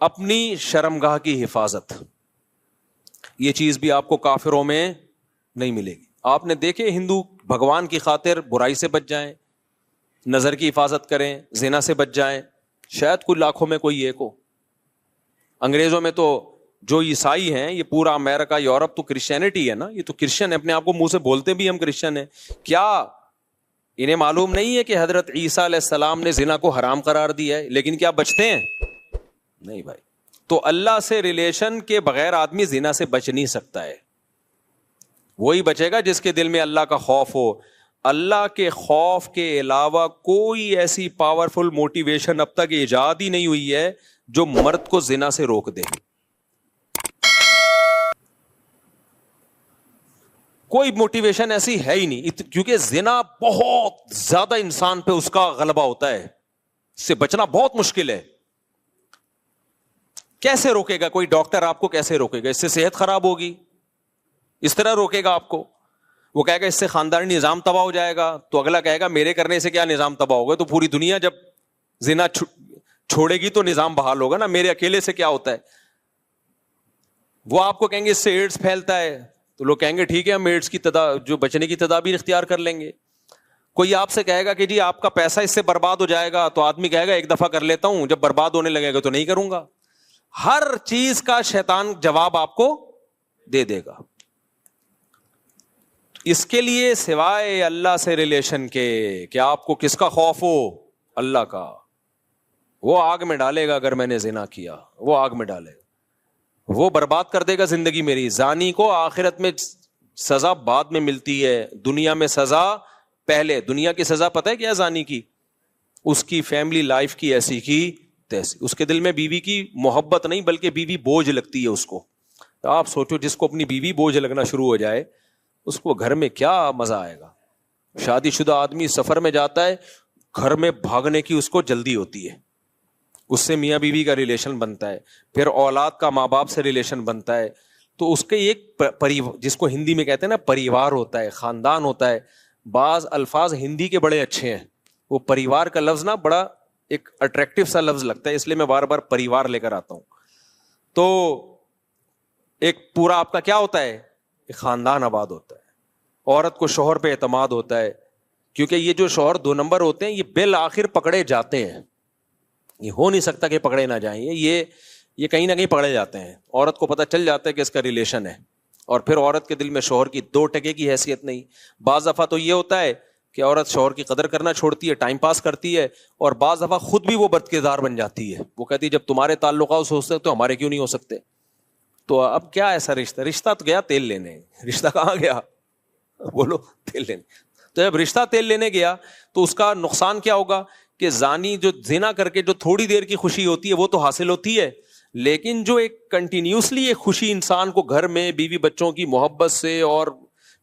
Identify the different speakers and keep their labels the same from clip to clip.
Speaker 1: اپنی شرمگاہ کی حفاظت، یہ چیز بھی آپ کو کافروں میں نہیں ملے گی. آپ نے دیکھے ہندو بھگوان کی خاطر برائی سے بچ جائیں، نظر کی حفاظت کریں، زنا سے بچ جائیں، شاید کوئی لاکھوں میں کوئی ایک ہو. انگریزوں میں تو جو عیسائی ہیں، یہ پورا امریکہ یورپ تو کرسچینٹی ہے نا، یہ تو کرسچن ہے، اپنے آپ کو منہ سے بولتے بھی ہم کرسچن ہیں. کیا انہیں معلوم نہیں ہے کہ حضرت عیسیٰ علیہ السلام نے زنا کو حرام قرار دیا ہے؟ لیکن کیا بچتے ہیں؟ نہیں بھائی. تو اللہ سے ریلیشن کے بغیر آدمی زنا سے بچ نہیں سکتا ہے. وہی بچے گا جس کے دل میں اللہ کا خوف ہو. اللہ کے خوف کے علاوہ کوئی ایسی پاورفل موٹیویشن اب تک ایجاد ہی نہیں ہوئی ہے جو مرد کو زنا سے روک دے. کوئی موٹیویشن ایسی ہے ہی نہیں، کیونکہ زنا بہت زیادہ انسان پہ اس کا غلبہ ہوتا ہے، اس سے بچنا بہت مشکل ہے. کیسے روکے گا کوئی ڈاکٹر؟ آپ کو کیسے روکے گا؟ اس سے صحت خراب ہوگی، اس طرح روکے گا آپ کو. وہ کہے گا اس سے خاندانی نظام تباہ ہو جائے گا، تو اگلا کہے گا میرے کرنے سے کیا نظام تباہ ہوگا؟ تو پوری دنیا جب زنا چھوڑے گی تو نظام بحال ہوگا نا، میرے اکیلے سے کیا ہوتا ہے؟ وہ آپ کو کہیں گے اس سے ایڈز پھیلتا ہے، تو لوگ کہیں گے ٹھیک ہے ہم ایڈز کی جو بچنے کی تدابیر اختیار کر لیں گے. کوئی آپ سے کہے گا کہ جی آپ کا پیسہ اس سے برباد ہو جائے گا، تو آدمی کہے گا ایک دفعہ کر لیتا ہوں، جب برباد ہونے لگے گا تو نہیں کروں گا. ہر چیز کا شیطان جواب آپ کو دے دے گا. اس کے لیے سوائے اللہ سے ریلیشن کے کہ آپ کو کس کا خوف ہو؟ اللہ کا. وہ آگ میں ڈالے گا اگر میں نے زنا کیا، وہ آگ میں ڈالے گا، وہ برباد کر دے گا زندگی میری. زانی کو آخرت میں سزا بعد میں ملتی ہے، دنیا میں سزا پہلے. دنیا کی سزا پتہ ہے کیا زانی کی؟ اس کی فیملی لائف کی ایسی کی تیسی. اس کے دل میں بیوی کی محبت نہیں بلکہ بیوی بوجھ لگتی ہے اس کو. آپ سوچو جس کو اپنی بیوی بوجھ لگنا شروع ہو جائے اس کو گھر میں کیا مزہ آئے گا. شادی شدہ آدمی سفر میں جاتا ہے، گھر میں بھاگنے کی اس کو جلدی ہوتی ہے، اس سے میاں بیوی کا ریلیشن بنتا ہے، پھر اولاد کا ماں باپ سے ریلیشن بنتا ہے. تو اس کے ایک جس کو ہندی میں کہتے ہیں نا پریوار ہوتا ہے، خاندان ہوتا ہے. بعض الفاظ ہندی کے بڑے اچھے ہیں، وہ پریوار کا لفظ نا بڑا ایک اٹریکٹیو سا لفظ لگتا ہے، اس لیے میں بار بار پریوار لے کر آتا ہوں. تو ایک پورا آپ کا کیا ہوتا ہے؟ ایک خاندان آباد ہوتا ہے. عورت کو شوہر پہ اعتماد ہوتا ہے، کیونکہ یہ جو شوہر 2 نمبر ہوتے ہیں یہ بالآخر پکڑے جاتے ہیں. یہ ہو نہیں سکتا کہ پکڑے نہ جائیں، یہ کہیں نہ کہیں پکڑے جاتے ہیں. عورت کو پتہ چل جاتا ہے کہ اس کا ریلیشن ہے، اور پھر عورت کے دل میں شوہر کی 2 ٹکے کی حیثیت نہیں. بعض دفعہ تو یہ ہوتا ہے کہ عورت شوہر کی قدر کرنا چھوڑتی ہے، ٹائم پاس کرتی ہے، اور بعض دفعہ خود بھی وہ بد کردار بن جاتی ہے. وہ کہتی ہے جب تمہارے تعلقات ہو سکتے تو ہمارے کیوں نہیں ہو سکتے؟ تو اب کیا ایسا رشتہ تو گیا تیل لینے، رشتہ کہاں گیا؟ بولو تیل لینے. تو جب رشتہ تیل لینے گیا تو اس کا نقصان کیا ہوگا کہ زانی جو زنا کر کے جو تھوڑی دیر کی خوشی ہوتی ہے وہ تو حاصل ہوتی ہے، لیکن جو ایک کنٹینیوسلی ایک خوشی انسان کو گھر میں بیوی بچوں کی محبت سے، اور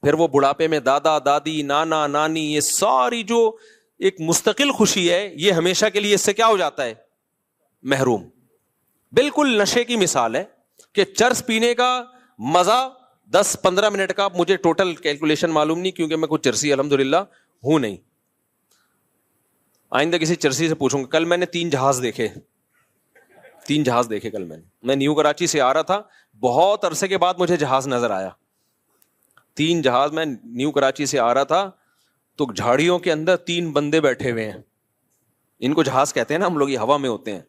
Speaker 1: پھر وہ بڑھاپے میں دادا دادی نانا نانی، یہ ساری جو ایک مستقل خوشی ہے، یہ ہمیشہ کے لیے اس سے کیا ہو جاتا ہے؟ محروم. بالکل نشے کی مثال ہے کہ چرس پینے کا مزہ 10-15 منٹ کا، مجھے ٹوٹل کیلکولیشن معلوم نہیں کیونکہ میں کوئی چرسی الحمدللہ ہوں نہیں، آئندہ کسی چرسی سے پوچھوں گا. کل میں نے 3 جہاز دیکھے کل میں نیو کراچی سے آ رہا تھا، بہت عرصے کے بعد مجھے جہاز نظر آیا. 3 جہاز، میں نیو کراچی سے آ رہا تھا تو جھاڑیوں کے اندر 3 بندے بیٹھے ہوئے ہیں. ان کو جہاز کہتے ہیں نا ہم لوگ، یہ ہوا میں ہوتے ہیں.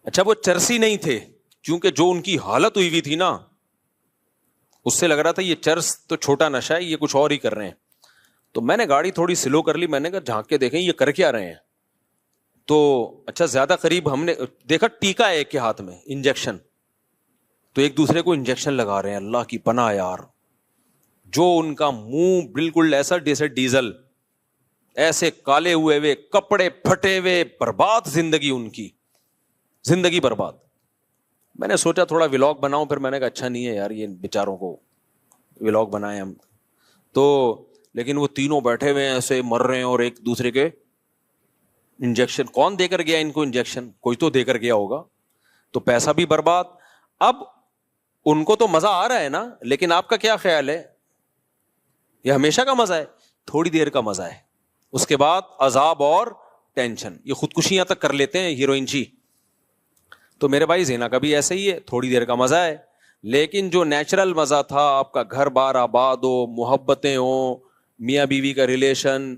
Speaker 1: اچھا وہ چرسی نہیں تھے، کیونکہ جو ان کی حالت ہوئی ہوئی تھی نا اس سے لگ رہا تھا یہ چرس تو چھوٹا نشہ ہے، یہ کچھ اور ہی کر رہے ہیں. تو میں نے گاڑی تھوڑی سلو کر لی، میں نے کہا جھانک کے دیکھیں یہ کر کیا رہے ہیں. تو اچھا زیادہ قریب ہم نے دیکھا ٹیکا ہے ایک کے ہاتھ میں، انجیکشن، تو ایک دوسرے کو انجیکشن لگا رہے ہیں. اللہ کی پناہ یار، جو ان کا منہ بالکل ایسا جیسے ڈیزل، ایسے کالے ہوئے کپڑے پھٹے ہوئے، برباد زندگی، ان کی زندگی برباد. میں نے سوچا تھوڑا ولاگ بناؤں، پھر میں نے کہا اچھا نہیں ہے یار یہ بیچاروں کو ولاگ بنائیں ہم. تو لیکن وہ تینوں بیٹھے ہوئے ہیں ایسے مر رہے ہیں، اور ایک دوسرے کے انجیکشن. کون دے کر گیا ان کو انجیکشن؟ کوئی تو دے کر گیا ہوگا. تو پیسہ بھی برباد. اب ان کو تو مزہ آ رہا ہے نا، لیکن آپ کا کیا خیال ہے؟ یہ ہمیشہ کا مزہ ہے؟ تھوڑی دیر کا مزہ ہے، اس کے بعد عذاب اور ٹینشن. یہ خودکشیاں تک کر لیتے ہیں ہیروئن جی. تو میرے بھائی زنا کا بھی ایسا ہی ہے, تھوڑی دیر کا مزہ ہے, لیکن جو نیچرل مزہ تھا, آپ کا گھر بار آباد ہو, محبتیں ہوں, میاں بیوی کا ریلیشن,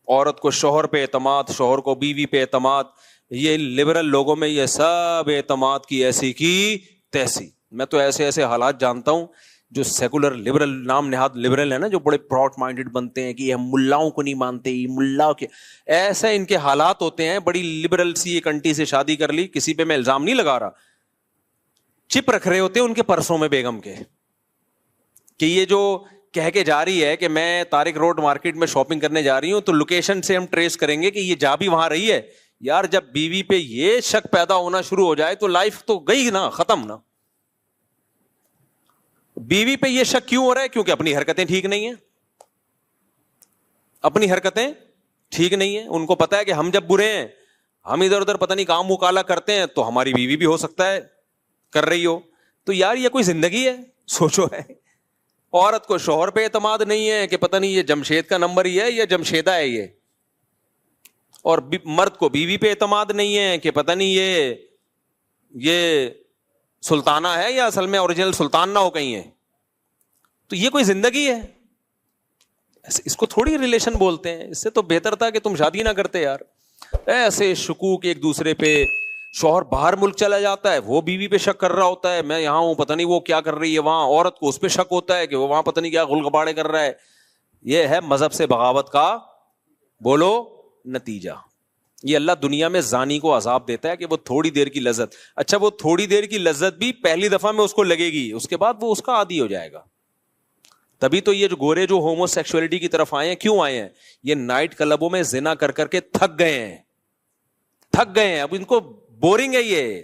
Speaker 1: عورت کو شوہر پہ اعتماد, شوہر کو بیوی پہ اعتماد, یہ لبرل لوگوں میں یہ سب اعتماد کی ایسی کی تیسی. میں تو ایسے ایسے حالات جانتا ہوں جو سیکولر لبرل, نام نہاد لبرل ہے نا, جو بڑے براڈ مائنڈڈ بنتے ہیں کہ ہم ملاؤں کو نہیں مانتے, ملا کے ایسے ان کے حالات ہوتے ہیں. بڑی لبرل سی ایک انٹی سے شادی کر لی, کسی پہ میں الزام نہیں لگا رہا, چپ رکھ رہے ہوتے ہیں ان کے پرسوں میں بیگم کے, کہ یہ جو کہہ کے جا رہی ہے کہ میں طارق روڈ مارکیٹ میں شاپنگ کرنے جا رہی ہوں, تو لوکیشن سے ہم ٹریس کریں گے کہ یہ جا بھی وہاں رہی ہے. یار جب بیوی پہ یہ شک پیدا ہونا شروع ہو جائے تو لائف تو گئی نا, ختم نا. بیوی پہ یہ شک کیوں ہو رہا ہے؟ کیونکہ اپنی حرکتیں ٹھیک نہیں ہیں, اپنی حرکتیں ٹھیک نہیں ہیں. ان کو پتا ہے کہ ہم جب برے ہیں, ہم ادھر ادھر پتہ نہیں کام مکالا کرتے ہیں, تو ہماری بیوی بھی ہو سکتا ہے کر رہی ہو. تو یار یہ کوئی زندگی ہے؟ سوچو. ہے عورت کو شوہر پہ اعتماد نہیں ہے کہ پتہ نہیں یہ جمشید کا نمبر ہی ہے یا جمشیدہ ہے یہ, اور مرد کو بیوی پہ اعتماد نہیں ہے کہ پتہ نہیں یہ سلطانہ ہے یا اصل میں اوریجنل سلطان نہ ہو کہیں ہے. تو یہ کوئی زندگی ہے؟ اس کو تھوڑی ریلیشن بولتے ہیں. اس سے تو بہتر تھا کہ تم شادی نہ کرتے یار. ایسے شکوک ایک دوسرے پہ, شوہر باہر ملک چلا جاتا ہے, وہ بیوی پہ شک کر رہا ہوتا ہے, میں یہاں ہوں پتہ نہیں وہ کیا کر رہی ہے وہاں, عورت کو اس پہ شک ہوتا ہے کہ وہ وہاں پتہ نہیں کیا غلغباڑے کر رہا ہے. یہ ہے مذہب سے بغاوت کا بولو نتیجہ. یہ اللہ دنیا میں زانی کو عذاب دیتا ہے کہ وہ تھوڑی دیر کی لذت, اچھا وہ تھوڑی دیر کی لذت بھی پہلی دفعہ میں اس کو لگے گی, اس کے بعد وہ اس کا عادی ہو جائے گا. تبھی تو یہ جو گورے جو ہومو سیکسولیٹی کی طرف آئے ہیں, کیوں آئے ہیں؟ یہ نائٹ کلبوں میں زنا کر کر کے تھک گئے ہیں, اب ان کو بورنگ ہے یہ.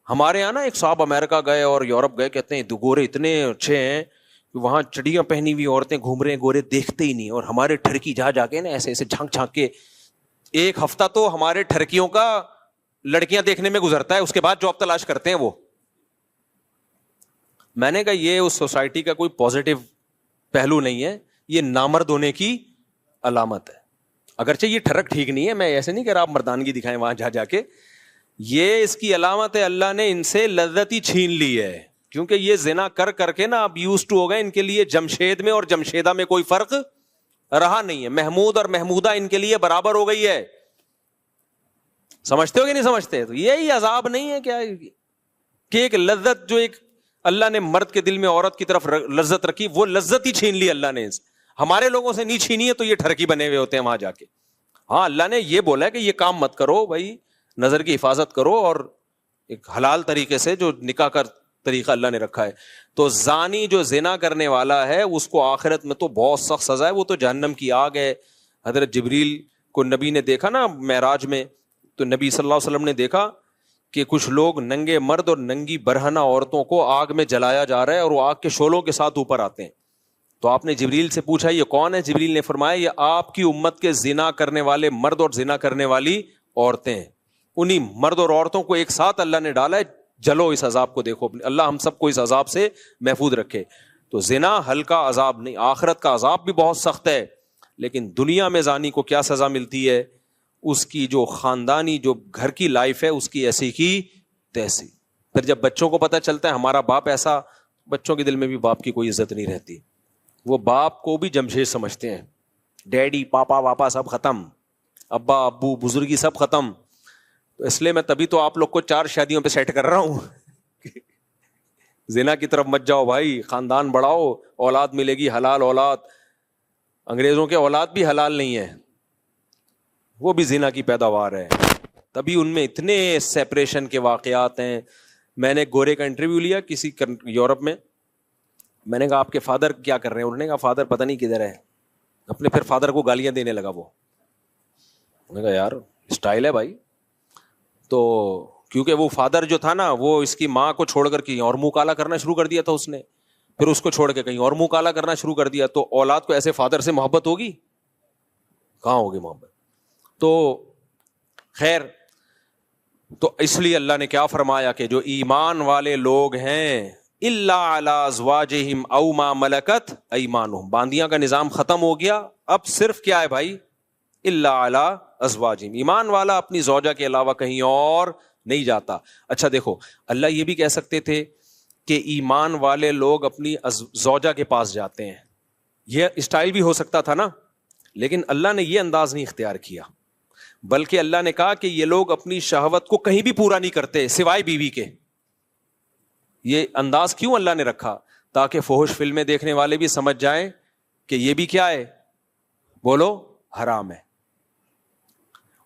Speaker 1: ہمارے یہاں نا ایک صاحب امریکہ گئے اور یورپ گئے, کہتے ہیں گورے اتنے اچھے ہیں کہ وہاں چڑیاں پہنی ہوئی عورتیں گھوم رہے ہیں, گورے دیکھتے ہی نہیں, اور ہمارے ٹھرکی جا کے نا ایسے ایسے جھانک جھانک کے, ایک ہفتہ تو ہمارے ٹھرکیوں کا لڑکیاں دیکھنے میں گزرتا ہے, اس کے بعد جاب تلاش کرتے ہیں وہ. میں نے کہا یہ اس سوسائٹی کا کوئی پازیٹیو پہلو نہیں ہے, یہ نامرد ہونے کی علامت ہے. اگرچہ یہ ٹھرک ٹھیک نہیں ہے, میں ایسے نہیں کہہ رہا آپ مردانگی دکھائیں وہاں جا کے, یہ اس کی علامت ہے اللہ نے ان سے لذت ہی چھین لی ہے, کیونکہ یہ زنا کر کر کے نا اب یوز ٹو ہو گئے. ان کے لیے جمشید میں اور جمشیدہ میں کوئی فرق رہا نہیں ہے, محمود اور محمودہ ان کے لیے برابر ہو گئی ہے. سمجھتے ہو کہ نہیں سمجھتے؟ تو یہی عذاب نہیں ہے کیا کہ ایک لذت جو ایک اللہ نے مرد کے دل میں عورت کی طرف لذت رکھی, وہ لذت ہی چھین لی اللہ نے. ہمارے لوگوں سے نہیں چھینی ہے تو یہ ٹھرکی بنے ہوئے ہوتے ہیں وہاں جا کے. ہاں اللہ نے یہ بولا ہے کہ یہ کام مت کرو بھائی, نظر کی حفاظت کرو, اور ایک حلال طریقے سے جو نکاح کا طریقہ اللہ نے رکھا ہے. تو زانی جو زنا کرنے والا ہے اس کو آخرت میں تو بہت سخت سزا ہے, وہ تو جہنم کی آگ ہے. حضرت جبریل کو نبی نے دیکھا نا معراج میں, تو نبی صلی اللہ علیہ وسلم نے دیکھا کہ کچھ لوگ ننگے مرد اور ننگی برہنہ عورتوں کو آگ میں جلایا جا رہا ہے, اور وہ آگ کے شعلوں کے ساتھ اوپر آتے ہیں. تو آپ نے جبریل سے پوچھا یہ کون ہے؟ جبریل نے فرمایا یہ آپ کی امت کے زنا کرنے والے مرد اور زنا کرنے والی عورتیں ہیں. انہی مرد اور عورتوں کو ایک ساتھ اللہ نے ڈالا ہے, جلو اس عذاب کو دیکھو. اللہ ہم سب کو اس عذاب سے محفوظ رکھے. تو زنا ہلکا عذاب نہیں, آخرت کا عذاب بھی بہت سخت ہے. لیکن دنیا میں زانی کو کیا سزا ملتی ہے؟ اس کی جو خاندانی جو گھر کی لائف ہے اس کی ایسی کی تیسی. پھر جب بچوں کو پتہ چلتا ہے ہمارا باپ ایسا, بچوں کے دل میں بھی باپ کی کوئی عزت نہیں رہتی. وہ باپ کو بھی جمشید سمجھتے ہیں, ڈیڈی پاپا واپا سب ختم, ابا ابو بزرگی سب ختم. تو اس لیے میں تبھی تو آپ لوگ کو 4 شادیوں پہ سیٹ کر رہا ہوں. زنا کی طرف مت جاؤ بھائی, خاندان بڑھاؤ, اولاد ملے گی حلال اولاد. انگریزوں کے اولاد بھی حلال نہیں ہے, وہ بھی زنا کی پیداوار ہے. تبھی ان میں اتنے سیپریشن کے واقعات ہیں. میں نے گورے کا انٹرویو لیا کسی یورپ میں, میں نے کہا آپ کے فادر کیا کر رہے ہیں؟ انہوں نے کہا فادر پتہ نہیں کدھر ہے. اپنے پھر فادر کو گالیاں دینے لگا وہ. میں نے کہا یار اسٹائل ہے بھائی. تو کیونکہ وہ فادر جو تھا نا وہ اس کی ماں کو چھوڑ کر کہیں اور منہ کالا کرنا شروع کر دیا تھا اس نے, پھر اس کو چھوڑ کے کہیں اور منہ کالا کرنا شروع کر دیا. تو اولاد کو ایسے فادر سے محبت ہوگی؟ کہاں ہوگی محبت. تو خیر, تو اس لیے اللہ نے کیا فرمایا کہ جو ایمان والے لوگ ہیں الا علی ازواجہم او ما ملکت ایمانہم, باندیاں کا نظام ختم ہو گیا. اب صرف کیا ہے بھائی؟ الا علی ازواجہم, ایمان والا اپنی زوجہ کے علاوہ کہیں اور نہیں جاتا. اچھا دیکھو, اللہ یہ بھی کہہ سکتے تھے کہ ایمان والے لوگ اپنی زوجہ کے پاس جاتے ہیں, یہ اسٹائل بھی ہو سکتا تھا نا, لیکن اللہ نے یہ انداز نہیں اختیار کیا, بلکہ اللہ نے کہا کہ یہ لوگ اپنی شہوت کو کہیں بھی پورا نہیں کرتے سوائے بیوی کے. یہ انداز کیوں اللہ نے رکھا؟ تاکہ فحش فلمیں دیکھنے والے بھی سمجھ جائیں کہ یہ بھی کیا ہے, بولو, حرام ہے,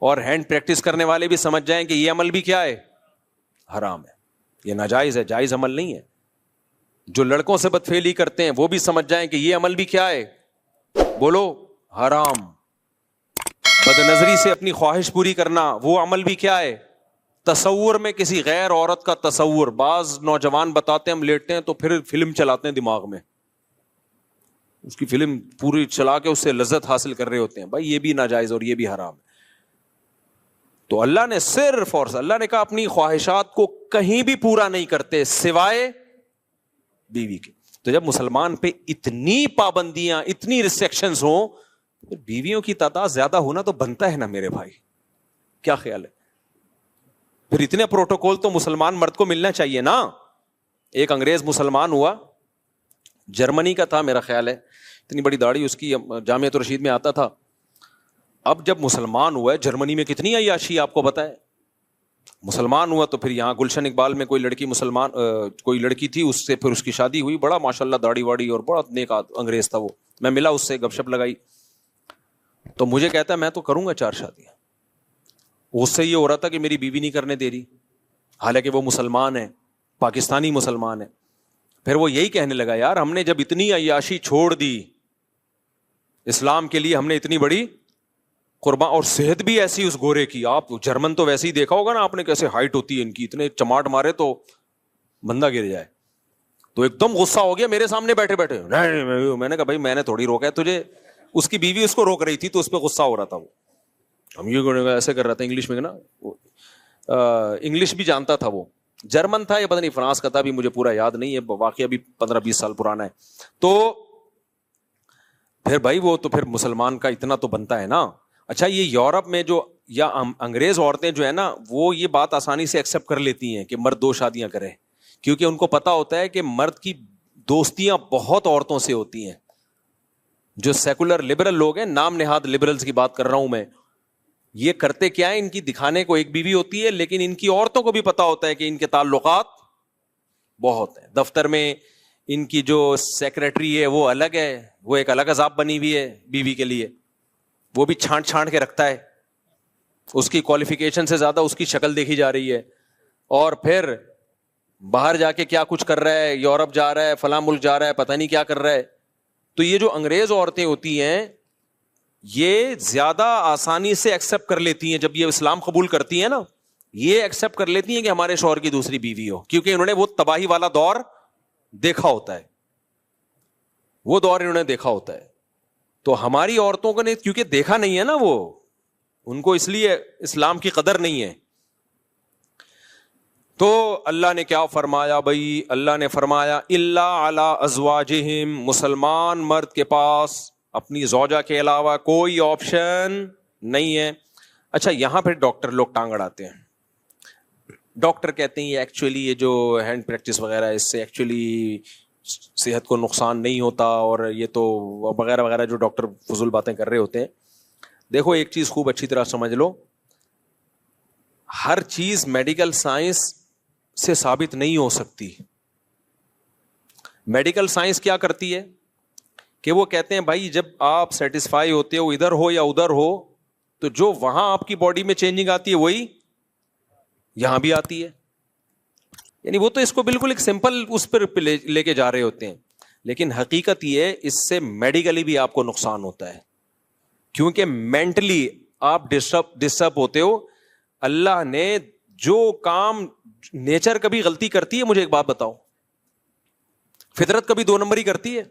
Speaker 1: اور ہینڈ پریکٹس کرنے والے بھی سمجھ جائیں کہ یہ عمل بھی کیا ہے, حرام ہے, یہ ناجائز ہے, جائز عمل نہیں ہے. جو لڑکوں سے بدفعلی کرتے ہیں وہ بھی سمجھ جائیں کہ یہ عمل بھی کیا ہے, بولو, حرام. بد نظری سے اپنی خواہش پوری کرنا وہ عمل بھی کیا ہے, تصور میں کسی غیر عورت کا تصور. بعض نوجوان بتاتے ہیں ہم لیٹتے ہیں تو پھر فلم چلاتے ہیں دماغ میں, اس کی فلم پوری چلا کے اس سے لذت حاصل کر رہے ہوتے ہیں. بھائی یہ بھی ناجائز اور یہ بھی حرام ہے. تو اللہ نے صرف اور اللہ نے کہا اپنی خواہشات کو کہیں بھی پورا نہیں کرتے سوائے بیوی کے. تو جب مسلمان پہ اتنی پابندیاں, اتنی ریسٹرکشنز ہوں, بیویوں کی تعداد زیادہ ہونا تو بنتا ہے نا میرے بھائی, کیا خیال ہے؟ پھر اتنے پروٹوکول تو مسلمان مرد کو ملنا چاہیے نا. ایک انگریز مسلمان ہوا, جرمنی کا تھا میرا خیال ہے, اتنی بڑی داڑھی اس کی, جامعۃ الرشید میں آتا تھا. اب جب مسلمان ہوا ہے, جرمنی میں کتنی عیاشی آپ کو بتائے, مسلمان ہوا تو پھر یہاں گلشن اقبال میں کوئی لڑکی مسلمان کوئی لڑکی تھی, اس سے پھر اس کی شادی ہوئی. بڑا ماشاءاللہ داڑھی واڑی اور بڑا نیک انگریز تھا وہ. میں ملا اس سے, گپ شپ لگائی, تو مجھے کہتا ہے میں تو کروں گا 4 شادیاں. اس سے یہ ہو رہا تھا کہ میری بیوی نہیں کرنے دے رہی, حالانکہ وہ مسلمان ہے, پاکستانی مسلمان ہے. پھر وہ یہی کہنے لگا, یار ہم نے جب اتنی عیاشی چھوڑ دی اسلام کے لیے, ہم نے اتنی بڑی قربان, اور صحت بھی ایسی اس گورے کی. آپ جرمن تو ویسے ہی دیکھا ہوگا نا آپ نے, کیسے ہائٹ ہوتی ہے ان کی, اتنے چماٹ مارے تو بندہ گر جائے. تو ایک دم غصہ ہو گیا میرے سامنے بیٹھے بیٹھے. میں نے کہا بھائی میں نے تھوڑی روکا ہے تجھے, اس کی بیوی اس کو روک رہی تھی تو اس پہ غصہ ہو رہا تھا. وہ ہم یہ ایسے کر رہا تھا انگلش میں نا, انگلش بھی جانتا تھا, وہ جرمن تھا یا پتہ نہیں فرانس کا تھا, بھی مجھے پورا یاد نہیں ہے, واقعہ بھی 15-20 سال پرانا ہے. تو پھر بھائی وہ تو پھر مسلمان کا اتنا تو بنتا ہے نا. اچھا یہ یورپ میں جو یا انگریز عورتیں جو ہے نا, وہ یہ بات آسانی سے ایکسیپٹ کر لیتی ہیں کہ مرد 2 شادیاں کرے, کیونکہ ان کو پتا ہوتا ہے کہ مرد کی دوستیاں بہت عورتوں سے ہوتی ہیں. جو سیکولر لبرل لوگ ہیں, نام نہاد لبرلز کی بات کر رہا ہوں میں, یہ کرتے کیا ہے, ان کی دکھانے کو ایک بیوی ہوتی ہے, لیکن ان کی عورتوں کو بھی پتا ہوتا ہے کہ ان کے تعلقات بہت ہیں. دفتر میں ان کی جو سیکرٹری ہے وہ الگ ہے, وہ ایک الگ عذاب بنی ہوئی ہے بیوی کے لیے, وہ بھی چھانٹ چھانٹ کے رکھتا ہے, اس کی کوالیفیکیشن سے زیادہ اس کی شکل دیکھی جا رہی ہے. اور پھر باہر جا کے کیا کچھ کر رہا ہے, یورپ جا رہا ہے, فلاں ملک جا رہا ہے, پتہ نہیں کیا کر رہا ہے. تو یہ جو انگریز عورتیں ہوتی ہیں یہ زیادہ آسانی سے ایکسیپٹ کر لیتی ہیں, جب یہ اسلام قبول کرتی ہیں نا, یہ ایکسیپٹ کر لیتی ہیں کہ ہمارے شوہر کی دوسری بیوی ہو, کیونکہ انہوں نے وہ تباہی والا دور دیکھا ہوتا ہے, وہ دور انہوں نے دیکھا ہوتا ہے. تو ہماری عورتوں کو نے کیونکہ دیکھا نہیں ہے نا, وہ ان کو اس لیے اسلام کی قدر نہیں ہے. تو اللہ نے کیا فرمایا بھائی, اللہ نے فرمایا الا علی ازواجہم, مسلمان مرد کے پاس اپنی زوجہ کے علاوہ کوئی آپشن نہیں ہے. اچھا یہاں پہ ڈاکٹر لوگ ٹانگ اڑاتے ہیں. ڈاکٹر کہتے ہیں یہ ایکچولی یہ جو ہینڈ پریکٹس وغیرہ ہے اس سے ایکچولی صحت کو نقصان نہیں ہوتا, اور یہ تو وغیرہ وغیرہ جو ڈاکٹر فضول باتیں کر رہے ہوتے ہیں. دیکھو ایک چیز خوب اچھی طرح سمجھ لو, ہر چیز میڈیکل سائنس سے ثابت نہیں ہو سکتی. میڈیکل سائنس کیا کرتی ہے کہ وہ کہتے ہیں بھائی جب آپ سیٹسفائی ہوتے ہو ادھر ہو یا ادھر ہو, تو جو وہاں آپ کی باڈی میں چینجنگ آتی ہے وہی یہاں بھی آتی ہے. یعنی وہ تو اس کو بالکل ایک سمپل اس پر لے کے جا رہے ہوتے ہیں, لیکن حقیقت یہ ہے اس سے میڈیکلی بھی آپ کو نقصان ہوتا ہے, کیونکہ مینٹلی آپ ڈسٹرب ہوتے ہو. اللہ نے جو کام, نیچر کبھی غلطی کرتی ہے, مجھے ایک بات بتاؤ, فطرت کبھی 2 نمبر ہی کرتی ہے؟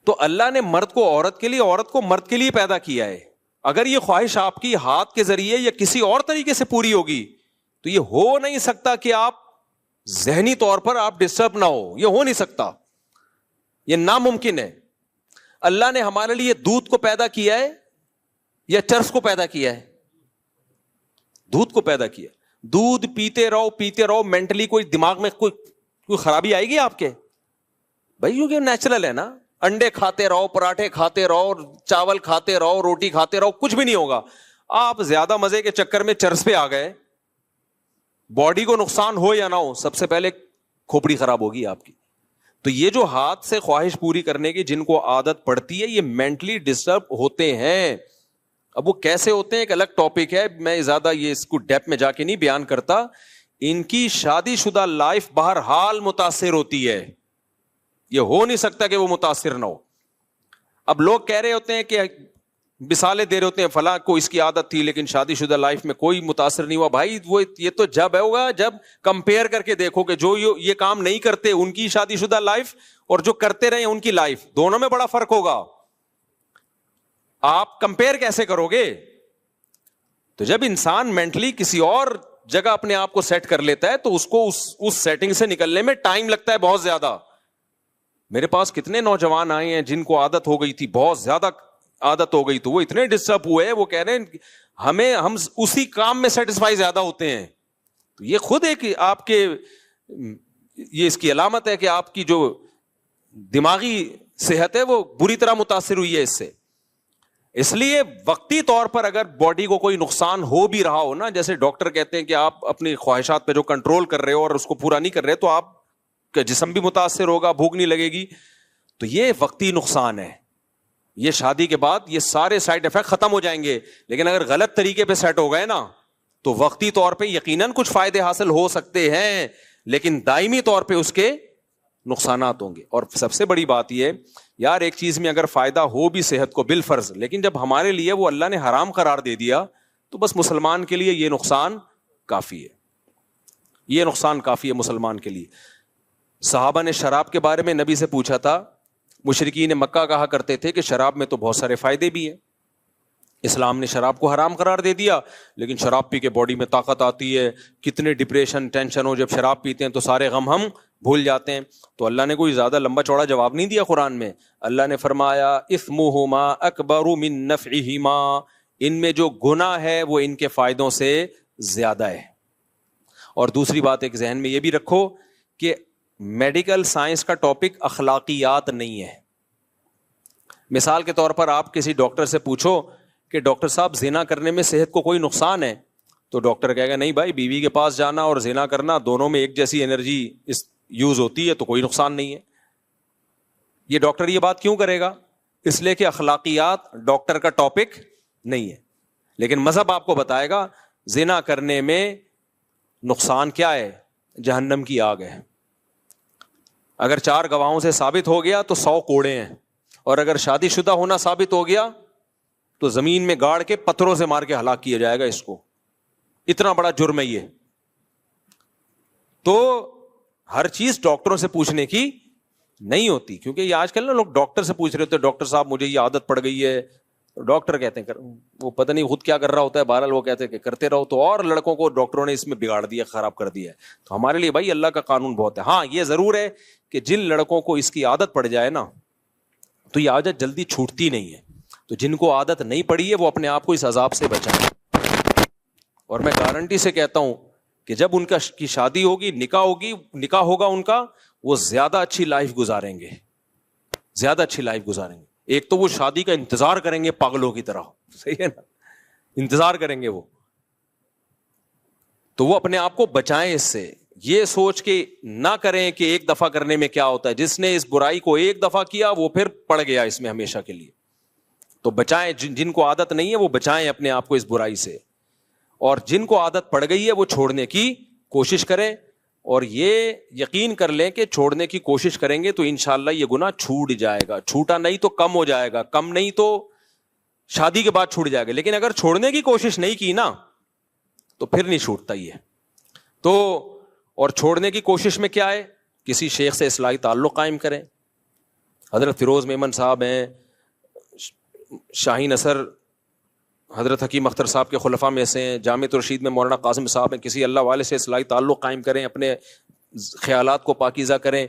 Speaker 1: تو اللہ نے مرد کو عورت کے لیے, عورت کو مرد کے لیے پیدا کیا ہے. اگر یہ خواہش آپ کی ہاتھ کے ذریعے یا کسی اور طریقے سے پوری ہوگی تو یہ ہو نہیں سکتا کہ آپ ذہنی طور پر آپ ڈسٹرب نہ ہو, یہ ہو نہیں سکتا, یہ ناممکن ہے. اللہ نے ہمارے لیے دودھ کو پیدا کیا ہے یا چرس کو پیدا کیا ہے؟ دودھ کو پیدا کیا. دودھ پیتے رہو, مینٹلی کوئی دماغ میں کوئی خرابی آئے گی آپ کے؟ بھائی کیونکہ نیچرل ہے نا. انڈے کھاتے رہو, پراٹھے کھاتے رہو, چاول کھاتے رہو, روٹی کھاتے رہو, کچھ بھی نہیں ہوگا. آپ زیادہ مزے کے چکر میں چرس پہ آ گئے, باڈی کو نقصان ہو یا نہ ہو, سب سے پہلے کھوپڑی خراب ہوگی آپ کی. تو یہ جو ہاتھ سے خواہش پوری کرنے کی جن کو عادت پڑتی ہے, یہ مینٹلی ڈسٹرب ہوتے ہیں. اب وہ کیسے ہوتے ہیں ایک الگ ٹاپک ہے, میں زیادہ یہ اس کو ڈیپ میں جا کے نہیں بیان کرتا. ان کی شادی شدہ لائف بہرحال متاثر ہوتی ہے, یہ ہو نہیں سکتا کہ وہ متاثر نہ ہو. اب لوگ کہہ رہے ہوتے ہیں کہ مثالیں دے رہے ہوتے ہیں, فلاں کو اس کی عادت تھی لیکن شادی شدہ لائف میں کوئی متاثر نہیں ہوا. بھائی وہ یہ تو جب ہوگا جب کمپیئر کر کے دیکھو کہ جو یہ کام نہیں کرتے ان کی شادی شدہ لائف اور جو کرتے رہے ان کی لائف, دونوں میں بڑا فرق ہوگا. آپ کمپیئر کیسے کرو گے؟ تو جب انسان مینٹلی کسی اور جگہ اپنے آپ کو سیٹ کر لیتا ہے تو اس کو اس سیٹنگ سے نکلنے میں ٹائم لگتا ہے بہت زیادہ. میرے پاس کتنے نوجوان آئے ہیں جن کو عادت ہو گئی تھی, بہت زیادہ عادت ہو گئی, تو وہ اتنے ڈسٹرب ہوئے, وہ کہہ رہے ہیں ہم اسی کام میں سیٹسفائی زیادہ ہوتے ہیں. تو یہ خود ایک آپ کے یہ اس کی علامت ہے کہ آپ کی جو دماغی صحت ہے وہ بری طرح متاثر ہوئی ہے اس سے. اس لیے وقتی طور پر اگر باڈی کو کوئی نقصان ہو بھی رہا ہو نا, جیسے ڈاکٹر کہتے ہیں کہ آپ اپنی خواہشات پہ جو کنٹرول کر رہے ہو اور اس کو پورا نہیں کر رہے تو آپ کا جسم بھی متاثر ہوگا, بھوک نہیں لگے گی, تو یہ وقتی نقصان ہے. یہ شادی کے بعد یہ سارے سائیڈ افیکٹ ختم ہو جائیں گے, لیکن اگر غلط طریقے پہ سیٹ ہو گئے نا تو وقتی طور پہ یقیناً کچھ فائدے حاصل ہو سکتے ہیں, لیکن دائمی طور پہ اس کے نقصانات ہوں گے. اور سب سے بڑی بات یہ یار, ایک چیز میں اگر فائدہ ہو بھی صحت کو بالفرض, لیکن جب ہمارے لیے وہ اللہ نے حرام قرار دے دیا تو بس مسلمان کے لیے یہ نقصان کافی ہے, یہ نقصان کافی ہے مسلمان کے لیے. صحابہ نے شراب کے بارے میں نبی سے پوچھا تھا. مشرکین مکہ کہا کرتے تھے کہ شراب میں تو بہت سارے فائدے بھی ہیں, اسلام نے شراب کو حرام قرار دے دیا, لیکن شراب پی کے باڈی میں طاقت آتی ہے, کتنے ڈپریشن ٹینشن ہو, جب شراب پیتے ہیں تو سارے غم ہم بھول جاتے ہیں. تو اللہ نے کوئی زیادہ لمبا چوڑا جواب نہیں دیا قرآن میں. اللہ نے فرمایا اثمہما اکبر من نفعہما, ان میں جو گناہ ہے وہ ان کے فائدوں سے زیادہ ہے. اور دوسری بات ایک ذہن میں یہ بھی رکھو کہ میڈیکل سائنس کا ٹاپک اخلاقیات نہیں ہے. مثال کے طور پر آپ کسی ڈاکٹر سے پوچھو کہ ڈاکٹر صاحب زنا کرنے میں صحت کو کوئی نقصان ہے, تو ڈاکٹر کہے گا نہیں بھائی, بیوی کے پاس جانا اور زنا کرنا دونوں میں ایک جیسی انرجی یوز ہوتی ہے تو کوئی نقصان نہیں ہے. یہ ڈاکٹر یہ بات کیوں کرے گا؟ اس لیے کہ اخلاقیات ڈاکٹر کا ٹاپک نہیں ہے. لیکن مذہب آپ کو بتائے گا زنا کرنے میں نقصان کیا ہے, جہنم کی آگ ہے. اگر 4 گواہوں سے ثابت ہو گیا تو 100 کوڑے ہیں, اور اگر شادی شدہ ہونا ثابت ہو گیا تو زمین میں گاڑ کے پتھروں سے مار کے ہلاک کیا جائے گا اس کو. اتنا بڑا جرم ہے یہ. تو ہر چیز ڈاکٹروں سے پوچھنے کی نہیں ہوتی, کیونکہ یہ آج کل نا لوگ ڈاکٹر سے پوچھ رہے ہوتے ہیں, ڈاکٹر صاحب مجھے یہ عادت پڑ گئی ہے. ڈاکٹر کہتے ہیں وہ پتہ نہیں خود کیا کر رہا ہوتا ہے, بہرحال وہ کہتے ہیں کہ کرتے رہو. تو اور لڑکوں کو ڈاکٹروں نے اس میں بگاڑ دیا, خراب کر دیا ہے. تو ہمارے لیے بھائی اللہ کا قانون بہت ہے. ہاں یہ ضرور ہے کہ جن لڑکوں کو اس کی عادت پڑ جائے نا تو یہ عادت جلدی چھوٹتی نہیں ہے. تو جن کو عادت نہیں پڑی ہے وہ اپنے آپ کو اس عذاب سے بچائیں. اور میں گارنٹی سے کہتا ہوں کہ جب ان کی شادی ہوگی, نکاح ہوگا ان کا, وہ زیادہ اچھی لائف گزاریں گے, زیادہ اچھی لائف گزاریں گے. ایک تو وہ شادی کا انتظار کریں گے پاگلوں کی طرح, صحیح ہے نا, انتظار کریں گے وہ. تو وہ اپنے آپ کو بچائیں اس سے, یہ سوچ کے نہ کریں کہ ایک دفعہ کرنے میں کیا ہوتا ہے. جس نے اس برائی کو ایک دفعہ کیا وہ پھر پڑ گیا اس میں ہمیشہ کے لیے. تو بچائیں, جن کو عادت نہیں ہے وہ بچائیں اپنے آپ کو اس برائی سے, اور جن کو عادت پڑ گئی ہے وہ چھوڑنے کی کوشش کریں. اور یہ یقین کر لیں کہ چھوڑنے کی کوشش کریں گے تو انشاءاللہ یہ گناہ چھوٹ جائے گا. چھوٹا نہیں تو کم ہو جائے گا, کم نہیں تو شادی کے بعد چھوٹ جائے گا. لیکن اگر چھوڑنے کی کوشش نہیں کی نا تو پھر نہیں چھوٹتا یہ. تو اور چھوڑنے کی کوشش میں کیا ہے, کسی شیخ سے اصلاحی تعلق قائم کریں. حضرت فیروز میمن صاحب ہیں, شاہین اثر حضرت حکیم اختر صاحب کے خلفاء میں سے ہیں, جامعۃ الرشید میں مولانا قاسم صاحب ہیں. کسی اللہ والے سے اصلاحی تعلق قائم کریں, اپنے خیالات کو پاکیزہ کریں,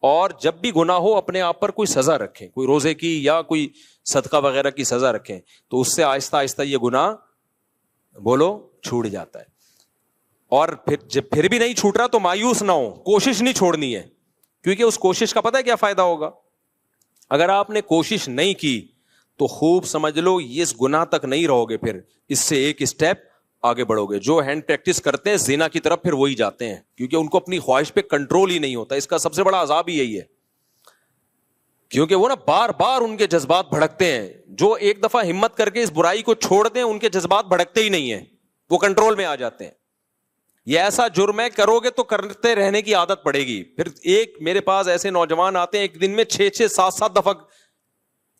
Speaker 1: اور جب بھی گناہ ہو اپنے آپ پر کوئی سزا رکھیں, کوئی روزے کی یا کوئی صدقہ وغیرہ کی سزا رکھیں, تو اس سے آہستہ آہستہ یہ گناہ بولو چھوٹ جاتا ہے. اور پھر بھی نہیں چھوٹ رہا تو مایوس نہ ہو, کوشش نہیں چھوڑنی ہے, کیونکہ اس کوشش کا پتہ ہے کیا فائدہ ہوگا. اگر آپ نے کوشش نہیں کی تو خوب سمجھ لو اس گناہ تک نہیں رہو گے, پھر اس سے ایک اسٹیپ آگے بڑھو گے. جو ہینڈ پریکٹس کرتے ہیں زنا کی طرف پھر وہی جاتے ہیں, کیونکہ ان کو اپنی خواہش پہ کنٹرول ہی نہیں ہوتا. اس کا سب سے بڑا عذاب ہی یہی ہے, کیونکہ وہ نا بار بار ان کے جذبات بھڑکتے ہیں. جو ایک دفعہ ہمت کر کے اس برائی کو چھوڑ دیں ان کے جذبات بھڑکتے ہی نہیں ہیں, وہ کنٹرول میں آ جاتے ہیں. یہ ایسا جرم ہے, کرو گے تو کرتے رہنے کی عادت پڑے گی. پھر میرے پاس ایسے نوجوان آتے ہیں ایک دن میں 6 7 دفعہ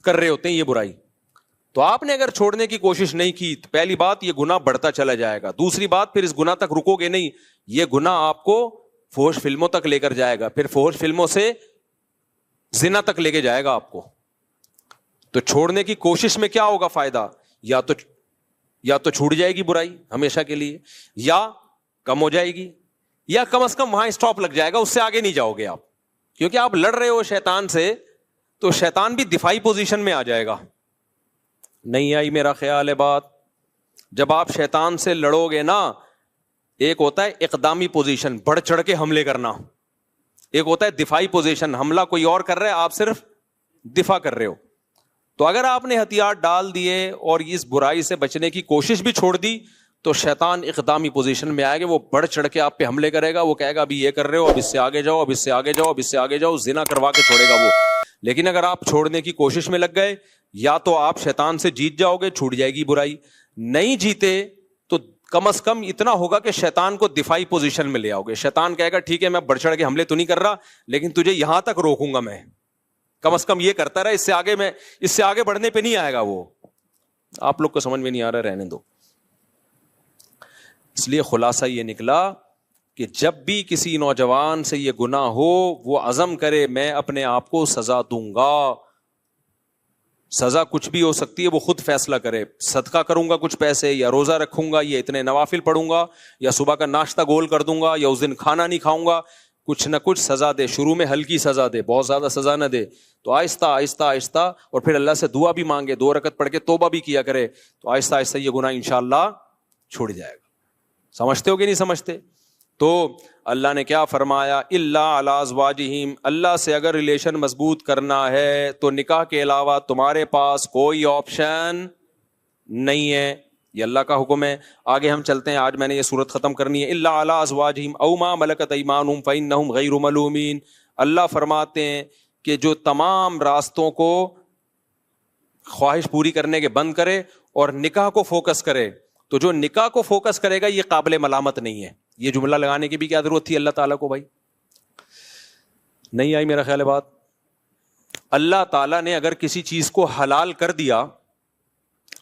Speaker 1: کر رہے ہوتے ہیں یہ برائی. تو آپ نے اگر چھوڑنے کی کوشش نہیں کی تو پہلی بات یہ گناہ بڑھتا چلا جائے گا. دوسری بات پھر اس گناہ تک رکو گے نہیں, یہ گناہ آپ کو فحش فلموں تک لے کر جائے گا, پھر فحش فلموں سے زنا تک لے کے جائے گا آپ کو. تو چھوڑنے کی کوشش میں کیا ہوگا فائدہ, یا تو چھوٹ جائے گی برائی ہمیشہ کے لیے, یا کم ہو جائے گی, یا کم از کم وہاں اسٹاپ لگ جائے گا, اس سے آگے نہیں جاؤ گے آپ. کیونکہ آپ لڑ رہے ہو شیطان سے تو شیطان بھی دفاعی پوزیشن میں آ جائے گا. نہیں آئی میرا خیال ہے بات. جب آپ شیطان سے لڑو گے نا, ایک ہوتا ہے اقدامی پوزیشن, بڑھ چڑھ کے حملے کرنا, ایک ہوتا ہے دفاعی پوزیشن, حملہ کوئی اور کر رہا ہے آپ صرف دفاع کر رہے ہو. تو اگر آپ نے ہتھیار ڈال دیے اور اس برائی سے بچنے کی کوشش بھی چھوڑ دی تو شیطان اقدامی پوزیشن میں آئے گا, وہ بڑھ چڑھ کے آپ پہ حملے کرے گا. وہ کہے گا ابھی یہ کر رہے ہو, اب اس سے آگے جاؤ, اب اس سے آگے جاؤ, اب اس سے آگے جاؤ, زنا کروا کے چھوڑے گا وہ. لیکن اگر آپ چھوڑنے کی کوشش میں لگ گئے, یا تو آپ شیطان سے جیت جاؤ گے, چھوٹ جائے گی برائی. نہیں جیتے تو کم از کم اتنا ہوگا کہ شیطان کو دفاعی پوزیشن میں لے آؤ گے. شیطان کہے گا ٹھیک ہے میں بڑھ چڑھ کے حملے تو نہیں کر رہا, لیکن تجھے یہاں تک روکوں گا میں, کم از کم یہ کرتا رہا, اس سے آگے بڑھنے پہ نہیں آئے گا وہ. آپ لوگ کو سمجھ میں نہیں آ رہا, رہنے دو. اس لیے خلاصہ یہ نکلا کہ جب بھی کسی نوجوان سے یہ گناہ ہو وہ عزم کرے میں اپنے آپ کو سزا دوں گا. سزا کچھ بھی ہو سکتی ہے, وہ خود فیصلہ کرے. صدقہ کروں گا کچھ پیسے, یا روزہ رکھوں گا, یا اتنے نوافل پڑھوں گا, یا صبح کا ناشتہ گول کر دوں گا, یا اس دن کھانا نہیں کھاؤں گا. کچھ نہ کچھ سزا دے. شروع میں ہلکی سزا دے, بہت زیادہ سزا نہ دے. تو آہستہ آہستہ آہستہ, اور پھر اللہ سے دعا بھی مانگے, 2 رکعت پڑھ کے توبہ بھی کیا کرے, تو آہستہ آہستہ یہ گناہ انشاءاللہ چھوٹ جائے گا. سمجھتے ہو کہ نہیں سمجھتے؟ تو اللہ نے کیا فرمایا, الا علی ازواجہم, اللہ سے اگر ریلیشن مضبوط کرنا ہے تو نکاح کے علاوہ تمہارے پاس کوئی آپشن نہیں ہے. یہ اللہ کا حکم ہے. آگے ہم چلتے ہیں, آج میں نے یہ سورت ختم کرنی ہے. الا علی ازواجہم او ما ملکت ایمانہم فانہم غیر ملومین. اللہ فرماتے ہیں کہ جو تمام راستوں کو خواہش پوری کرنے کے بند کرے اور نکاح کو فوکس کرے, تو جو نکاح کو فوکس کرے گا یہ قابل ملامت نہیں ہے. یہ جملہ لگانے کی بھی کیا ضرورت تھی اللہ تعالیٰ کو؟ بھائی نہیں آئی میرا خیال ہے بات. اللہ تعالیٰ نے اگر کسی چیز کو حلال کر دیا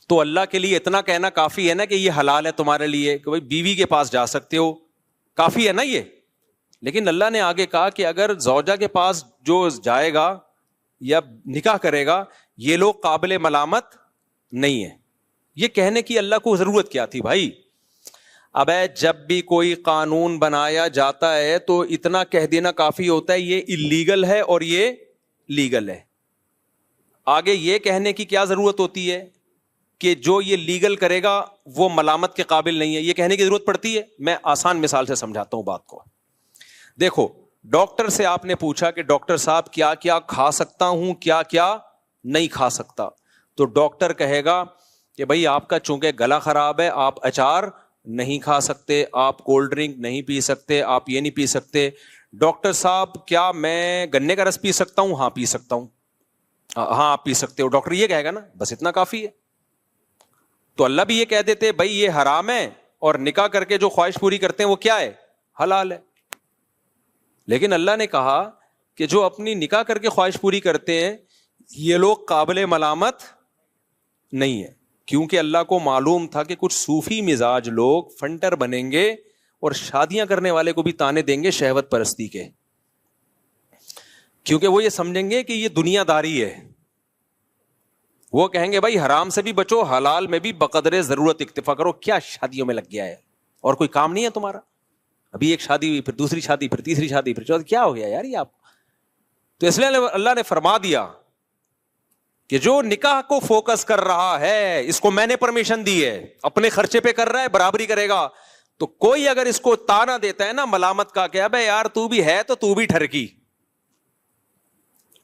Speaker 1: تو اللہ کے لیے اتنا کہنا کافی ہے نا کہ یہ حلال ہے تمہارے لیے, کہ بھائی بیوی کے پاس جا سکتے ہو, کافی ہے نا یہ. لیکن اللہ نے آگے کہا کہ اگر زوجہ کے پاس جو جائے گا یا نکاح کرے گا یہ لوگ قابل ملامت نہیں ہے. یہ کہنے کی اللہ کو ضرورت کیا تھی بھائی؟ اب جب بھی کوئی قانون بنایا جاتا ہے تو اتنا کہہ دینا کافی ہوتا ہے یہ اللیگل ہے اور یہ لیگل ہے. آگے یہ کہنے کی کیا ضرورت ہوتی ہے کہ جو یہ لیگل کرے گا وہ ملامت کے قابل نہیں ہے؟ یہ کہنے کی ضرورت پڑتی ہے؟ میں آسان مثال سے سمجھاتا ہوں بات کو. دیکھو, ڈاکٹر سے آپ نے پوچھا کہ ڈاکٹر صاحب کیا کیا کھا سکتا ہوں, کیا کیا نہیں کھا سکتا, تو ڈاکٹر کہے گا کہ بھائی آپ کا چونکہ گلا خراب ہے آپ اچار نہیں کھا سکتے, آپ کولڈ ڈرنک نہیں پی سکتے, آپ یہ نہیں پی سکتے. ڈاکٹر صاحب کیا میں گنے کا رس پی سکتا ہوں؟ ہاں پی سکتا ہوں. ہاں آپ پی سکتے ہو. ڈاکٹر یہ کہے گا نا, بس اتنا کافی ہے. تو اللہ بھی یہ کہہ دیتے بھائی یہ حرام ہے, اور نکاح کر کے جو خواہش پوری کرتے ہیں وہ کیا ہے؟ حلال ہے. لیکن اللہ نے کہا کہ جو اپنی نکاح کر کے خواہش پوری کرتے ہیں یہ لوگ قابل ملامت نہیں ہے, کیونکہ اللہ کو معلوم تھا کہ کچھ صوفی مزاج لوگ فنٹر بنیں گے اور شادیاں کرنے والے کو بھی تانے دیں گے شہوت پرستی کے, کیونکہ وہ یہ سمجھیں گے کہ یہ دنیا داری ہے. وہ کہیں گے بھائی حرام سے بھی بچو, حلال میں بھی بقدر ضرورت اکتفا کرو. کیا شادیوں میں لگ گیا ہے, اور کوئی کام نہیں ہے تمہارا؟ ابھی ایک شادی ہوئی, پھر دوسری شادی, پھر تیسری شادی, پھر چوتھی, کیا ہو گیا یار یہ آپ؟ تو اس لیے اللہ نے فرما دیا کہ جو نکاح کو فوکس کر رہا ہے اس کو میں نے پرمیشن دی ہے, اپنے خرچے پہ کر رہا ہے, برابری کرے گا. تو کوئی اگر اس کو تانا دیتا ہے نا ملامت کا کہ ابے یار تو بھی ہے تو بھی ٹھرکی,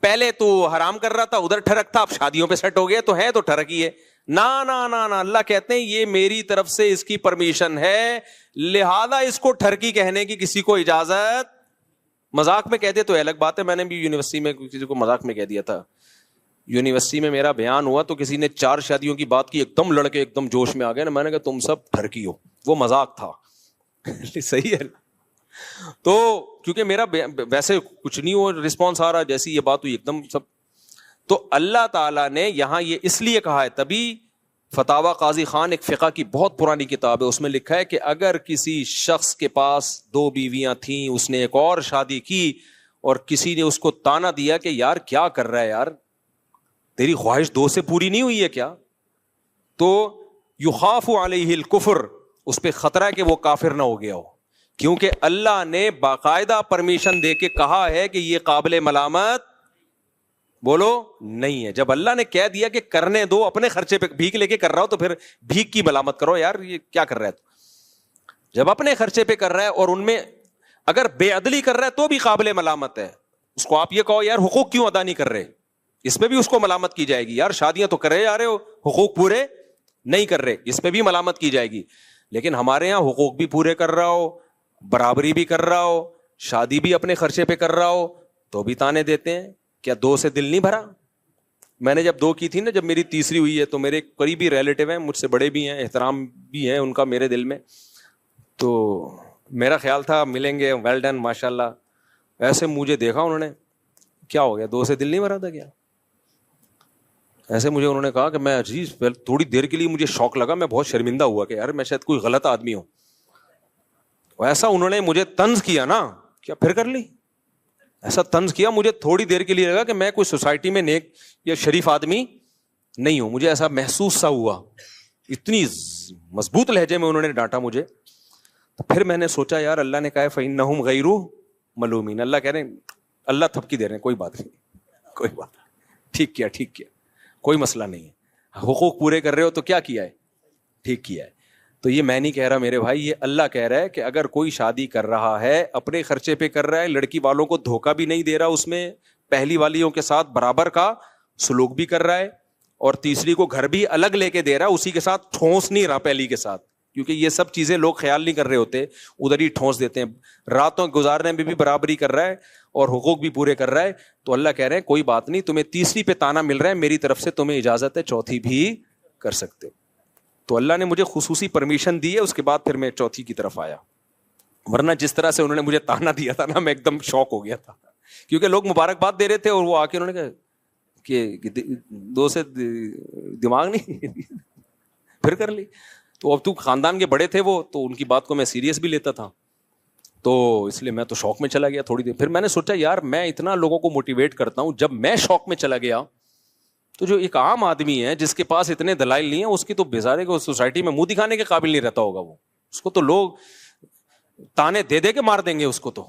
Speaker 1: پہلے تو حرام کر رہا تھا ادھر ٹھرک تھا, اب شادیوں پہ سیٹ ہو گیا تو ہے تو ٹھرکی ہے. نا نا نا نا, اللہ کہتے ہیں یہ میری طرف سے اس کی پرمیشن ہے, لہذا اس کو ٹھرکی کہنے کی کسی کو اجازت. مذاق میں کہتے تو الگ بات ہے, میں نے بھی یونیورسٹی میں کسی کو مذاق میں کہہ دیا تھا. یونیورسٹی میں میرا بیان ہوا تو کسی نے 4 شادیوں کی بات کی, ایک دم لڑکے ایک دم جوش میں آ گئے نا, میں نے کہا تم سب ٹھرکی ہو, وہ مذاق تھا. صحیح ہے. تو کیونکہ میرا ویسے کچھ نہیں ہو رسپانس آ رہا, جیسی یہ بات ہوئی ایک دم سب. تو اللہ تعالیٰ نے یہاں یہ اس لیے کہا ہے, تبھی فتاوی قاضی خان ایک فقہ کی بہت پرانی کتاب ہے, اس میں لکھا ہے کہ اگر کسی شخص کے پاس 2 بیویاں تھیں, اس نے ایک اور شادی کی اور کسی نے اس کو تانا دیا کہ یار کیا کر رہا ہے یار, تیری خواہش 2 سے پوری نہیں ہوئی ہے کیا, تو یخاف علیہ الکفر, اس پہ خطرہ ہے کہ وہ کافر نہ ہو گیا ہو, کیونکہ اللہ نے باقاعدہ پرمیشن دے کے کہا ہے کہ یہ قابل ملامت بولو نہیں ہے. جب اللہ نے کہہ دیا کہ کرنے دو, اپنے خرچے پہ بھیک لے کے کر رہا ہو تو پھر بھیک کی ملامت کرو یار یہ کیا کر رہا ہے. جب اپنے خرچے پہ کر رہا ہے اور ان میں اگر بے عدلی کر رہا ہے تو بھی قابل ملامت ہے. اس کو آپ یہ کہو یار حقوق کیوں ادا نہیں کر رہے, اس پہ بھی اس کو ملامت کی جائے گی. یار شادیاں تو کرے جا رہے ہو, حقوق پورے نہیں کر رہے, اس پہ بھی ملامت کی جائے گی. لیکن ہمارے یہاں حقوق بھی پورے کر رہا ہو, برابری بھی کر رہا ہو, شادی بھی اپنے خرچے پہ کر رہا ہو, تو بھی تانے دیتے ہیں. کیا 2 سے دل نہیں بھرا؟ میں نے جب 2 کی تھی نا, جب میری تیسری ہوئی ہے, تو میرے قریبی ریلیٹیو ہیں, مجھ سے بڑے بھی ہیں, احترام بھی ہے ان کا میرے دل میں, تو میرا خیال تھا ملیں گے, ویل ڈن ماشاء اللہ. ایسے مجھے دیکھا انہوں نے, کیا ہو گیا 2 سے دل نہیں بھرا تھا کیا؟ ایسے مجھے انہوں نے کہا کہ میں عزیز تھوڑی دیر کے لیے مجھے شوق لگا, میں بہت شرمندہ ہوا کہ یار میں شاید کوئی غلط آدمی ہوں. ایسا انہوں نے مجھے طنز کیا نا, کیا پھر کر لی, ایسا طنز کیا, مجھے تھوڑی دیر کے لیے لگا کہ میں کوئی سوسائٹی میں نیک یا شریف آدمی نہیں ہوں. مجھے ایسا محسوس سا ہوا, اتنی مضبوط لہجے میں انہوں نے ڈانٹا مجھے. تو پھر میں نے سوچا یار اللہ نے کہا فَإِنَّهُمْ غَيْرُ مَلُومِينَ, اللہ کہہ رہے ہیں, اللہ تھپکی دے رہے ہیں, کوئی بات نہیں, کوئی بات ٹھیک کیا, ٹھیک کیا, کوئی مسئلہ نہیں ہے, حقوق پورے کر رہے ہو تو کیا کیا ہے, ٹھیک کیا ہے. تو یہ میں نہیں کہہ رہا میرے بھائی, یہ اللہ کہہ رہا ہے کہ اگر کوئی شادی کر رہا ہے اپنے خرچے پہ کر رہا ہے, لڑکی والوں کو دھوکہ بھی نہیں دے رہا, اس میں پہلی والیوں کے ساتھ برابر کا سلوک بھی کر رہا ہے, اور تیسری کو گھر بھی الگ لے کے دے رہا ہے, اسی کے ساتھ ٹھونس نہیں رہا پہلی کے ساتھ, کیونکہ یہ سب چیزیں لوگ خیال نہیں کر رہے ہوتے, ادھر ہی ٹھونس دیتے ہیں. راتوں گزارنے میں بھی برابری کر رہا ہے اور حقوق بھی پورے کر رہا ہے. تو اللہ کہہ رہے ہیں کوئی بات نہیں, تمہیں تیسری پہ تانا مل رہا ہے, میری طرف سے تمہیں اجازت ہے چوتھی بھی کر سکتے ہو. تو اللہ نے مجھے خصوصی پرمیشن دی ہے, اس کے بعد پھر میں چوتھی کی طرف آیا, ورنہ جس طرح سے انہوں نے مجھے تانا دیا تھا نا, میں ایک دم شوق ہو گیا تھا, کیونکہ لوگ مبارکباد دے رہے تھے اور وہ آ کے انہوں نے کہا کہ 2 سے دماغ نہیں پھر کر لی. تو اب تو خاندان کے بڑے تھے وہ, تو ان کی بات کو میں سیریس بھی لیتا تھا, تو اس لیے میں تو شوق میں چلا گیا تھوڑی دیر. پھر میں نے سوچا یار میں اتنا لوگوں کو موٹیویٹ کرتا ہوں, جب میں شوق میں چلا گیا تو جو ایک عام آدمی ہے جس کے پاس اتنے دلائل نہیں ہیں, اس کی تو بیزارے کو سوسائٹی میں منہ دکھانے کے قابل نہیں رہتا ہوگا وہ, اس کو تو لوگ تانے دے دے کے مار دیں گے اس کو. تو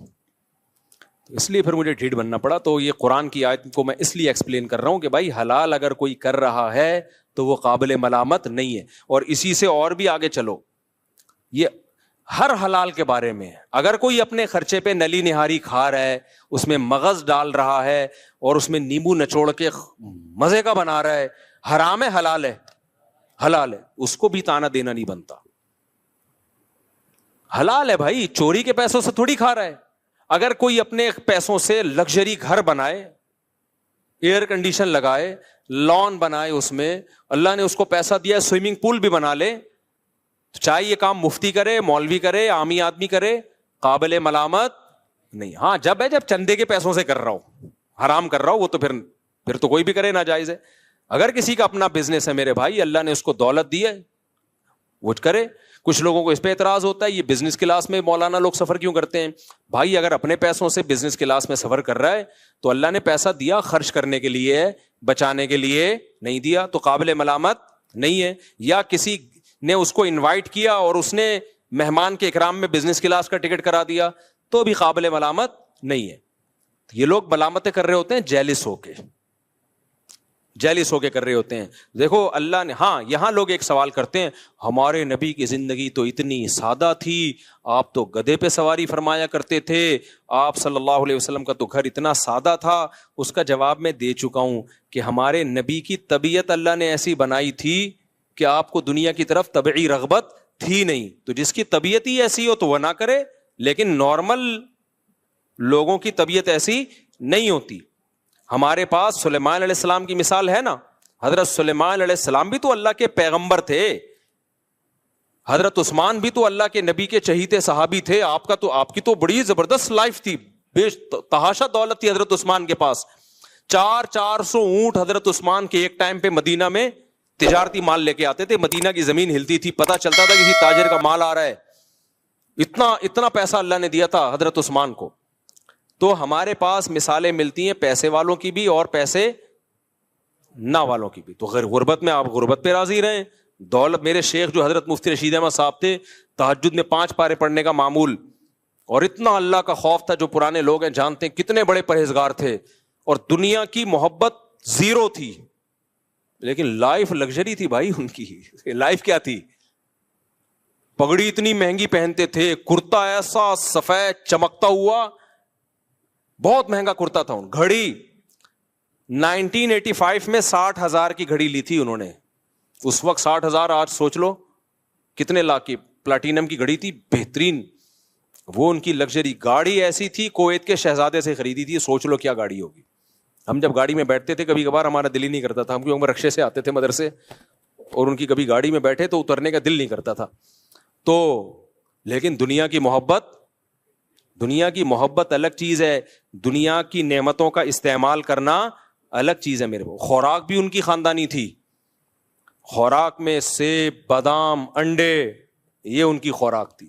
Speaker 1: اس لیے پھر مجھے ڈھیٹ بننا پڑا. تو یہ قرآن کی آیت کو میں اس لیے ایکسپلین کر رہا ہوں کہ بھائی حلال اگر کوئی کر رہا ہے تو وہ قابل ملامت نہیں ہے. اور اسی سے اور بھی آگے چلو, یہ ہر حلال کے بارے میں, اگر کوئی اپنے خرچے پہ نلی نہاری کھا رہا ہے, اس میں مغز ڈال رہا ہے اور اس میں نیمبو نچوڑ کے مزے کا بنا رہا ہے, حرام ہے حلال ہے, حلال ہے, اس کو بھی تانا دینا نہیں بنتا. حلال ہے بھائی, چوری کے پیسوں سے تھوڑی کھا رہا ہے. اگر کوئی اپنے پیسوں سے لگژری گھر بنائے, ایئر کنڈیشن لگائے, لان بنائے, اس میں اللہ نے اس کو پیسہ دیا, سوئمنگ پول بھی بنا لے, چاہے یہ کام مفتی کرے, مولوی کرے, عامی آدمی کرے, قابل ملامت نہیں. ہاں جب چندے کے پیسوں سے کر رہا ہو, حرام کر رہا ہو, وہ تو پھر تو کوئی بھی کرے ناجائز ہے. اگر کسی کا اپنا بزنس ہے میرے بھائی, اللہ نے اس کو دولت دی ہے, وہ کرے. کچھ لوگوں کو اس پہ اعتراض ہوتا ہے یہ بزنس کلاس میں مولانا لوگ سفر کیوں کرتے ہیں. بھائی اگر اپنے پیسوں سے بزنس کلاس میں سفر کر رہا ہے تو اللہ نے پیسہ دیا خرچ کرنے کے لیے, بچانے کے لیے نہیں دیا, تو قابل ملامت نہیں ہے. یا کسی نے اس کو انوائٹ کیا اور اس نے مہمان کے اکرام میں بزنس کلاس کا ٹکٹ کرا دیا, تو بھی قابل ملامت نہیں ہے. یہ لوگ ملامتیں کر رہے ہوتے ہیں جیلس ہو کے, جیلس ہو کے کر رہے ہوتے ہیں. دیکھو اللہ نے, ہاں یہاں لوگ ایک سوال کرتے ہیں, ہمارے نبی کی زندگی تو اتنی سادہ تھی, آپ تو گدھے پہ سواری فرمایا کرتے تھے, آپ صلی اللہ علیہ وسلم کا تو گھر اتنا سادہ تھا. اس کا جواب میں دے چکا ہوں کہ ہمارے نبی کی طبیعت اللہ نے ایسی بنائی تھی کہ آپ کو دنیا کی طرف طبعی رغبت تھی نہیں. تو جس کی طبیعت ہی ایسی ہو تو وہ نہ کرے, لیکن نارمل لوگوں کی طبیعت ایسی نہیں ہوتی. ہمارے پاس سلیمان علیہ السلام کی مثال ہے نا, حضرت سلیمان علیہ السلام بھی تو اللہ کے پیغمبر تھے, حضرت عثمان بھی تو اللہ کے نبی کے چہیتے صحابی تھے. آپ کی تو بڑی زبردست لائف تھی, بے تحاشا دولت تھی حضرت عثمان کے پاس. 400 اونٹ حضرت عثمان کے ایک ٹائم پہ مدینہ میں تجارتی مال لے کے آتے تھے. مدینہ کی زمین ہلتی تھی, پتہ چلتا تھا کسی تاجر کا مال آ رہا ہے. اتنا پیسہ اللہ نے دیا تھا حضرت عثمان کو. تو ہمارے پاس مثالیں ملتی ہیں پیسے والوں کی بھی اور پیسے نہ والوں کی بھی. تو غربت میں آپ غربت پہ راضی رہیں. دولت, میرے شیخ جو حضرت مفتی رشید احمد صاحب تھے, تہجد میں 5 پارے پڑھنے کا معمول, اور اتنا اللہ کا خوف تھا. جو پرانے لوگ ہیں جانتے ہیں کتنے بڑے پرہیزگار تھے, اور دنیا کی محبت زیرو تھی, لیکن لائف لگژری تھی بھائی ان کی. لائف کیا تھی؟ پگڑی اتنی مہنگی پہنتے تھے, کرتا ایسا سفید چمکتا ہوا, بہت مہنگا کرتا تھا. گھڑی 1985 میں 60,000 کی گھڑی لی تھی انہوں نے. اس وقت 60,000, آج سوچ لو کتنے لاکھ کی پلاٹینم کی گھڑی تھی, بہترین. وہ ان کی لگژری. گاڑی ایسی تھی کویت کے شہزادے سے خریدی تھی. سوچ لو کیا گاڑی ہوگی. ہم جب گاڑی میں بیٹھتے تھے کبھی کبھار ہمارا دل ہی نہیں کرتا تھا, ہم کیونکہ رکشے سے آتے تھے مدرسے, اور ان کی کبھی گاڑی میں بیٹھے تو اترنے کا دل نہیں کرتا تھا. تو لیکن دنیا کی محبت الگ چیز ہے, دنیا کی نعمتوں کا استعمال کرنا الگ چیز ہے. میرے کو خوراک بھی ان کی خاندانی تھی. خوراک میں سیب, بادام, انڈے, یہ ان کی خوراک تھی.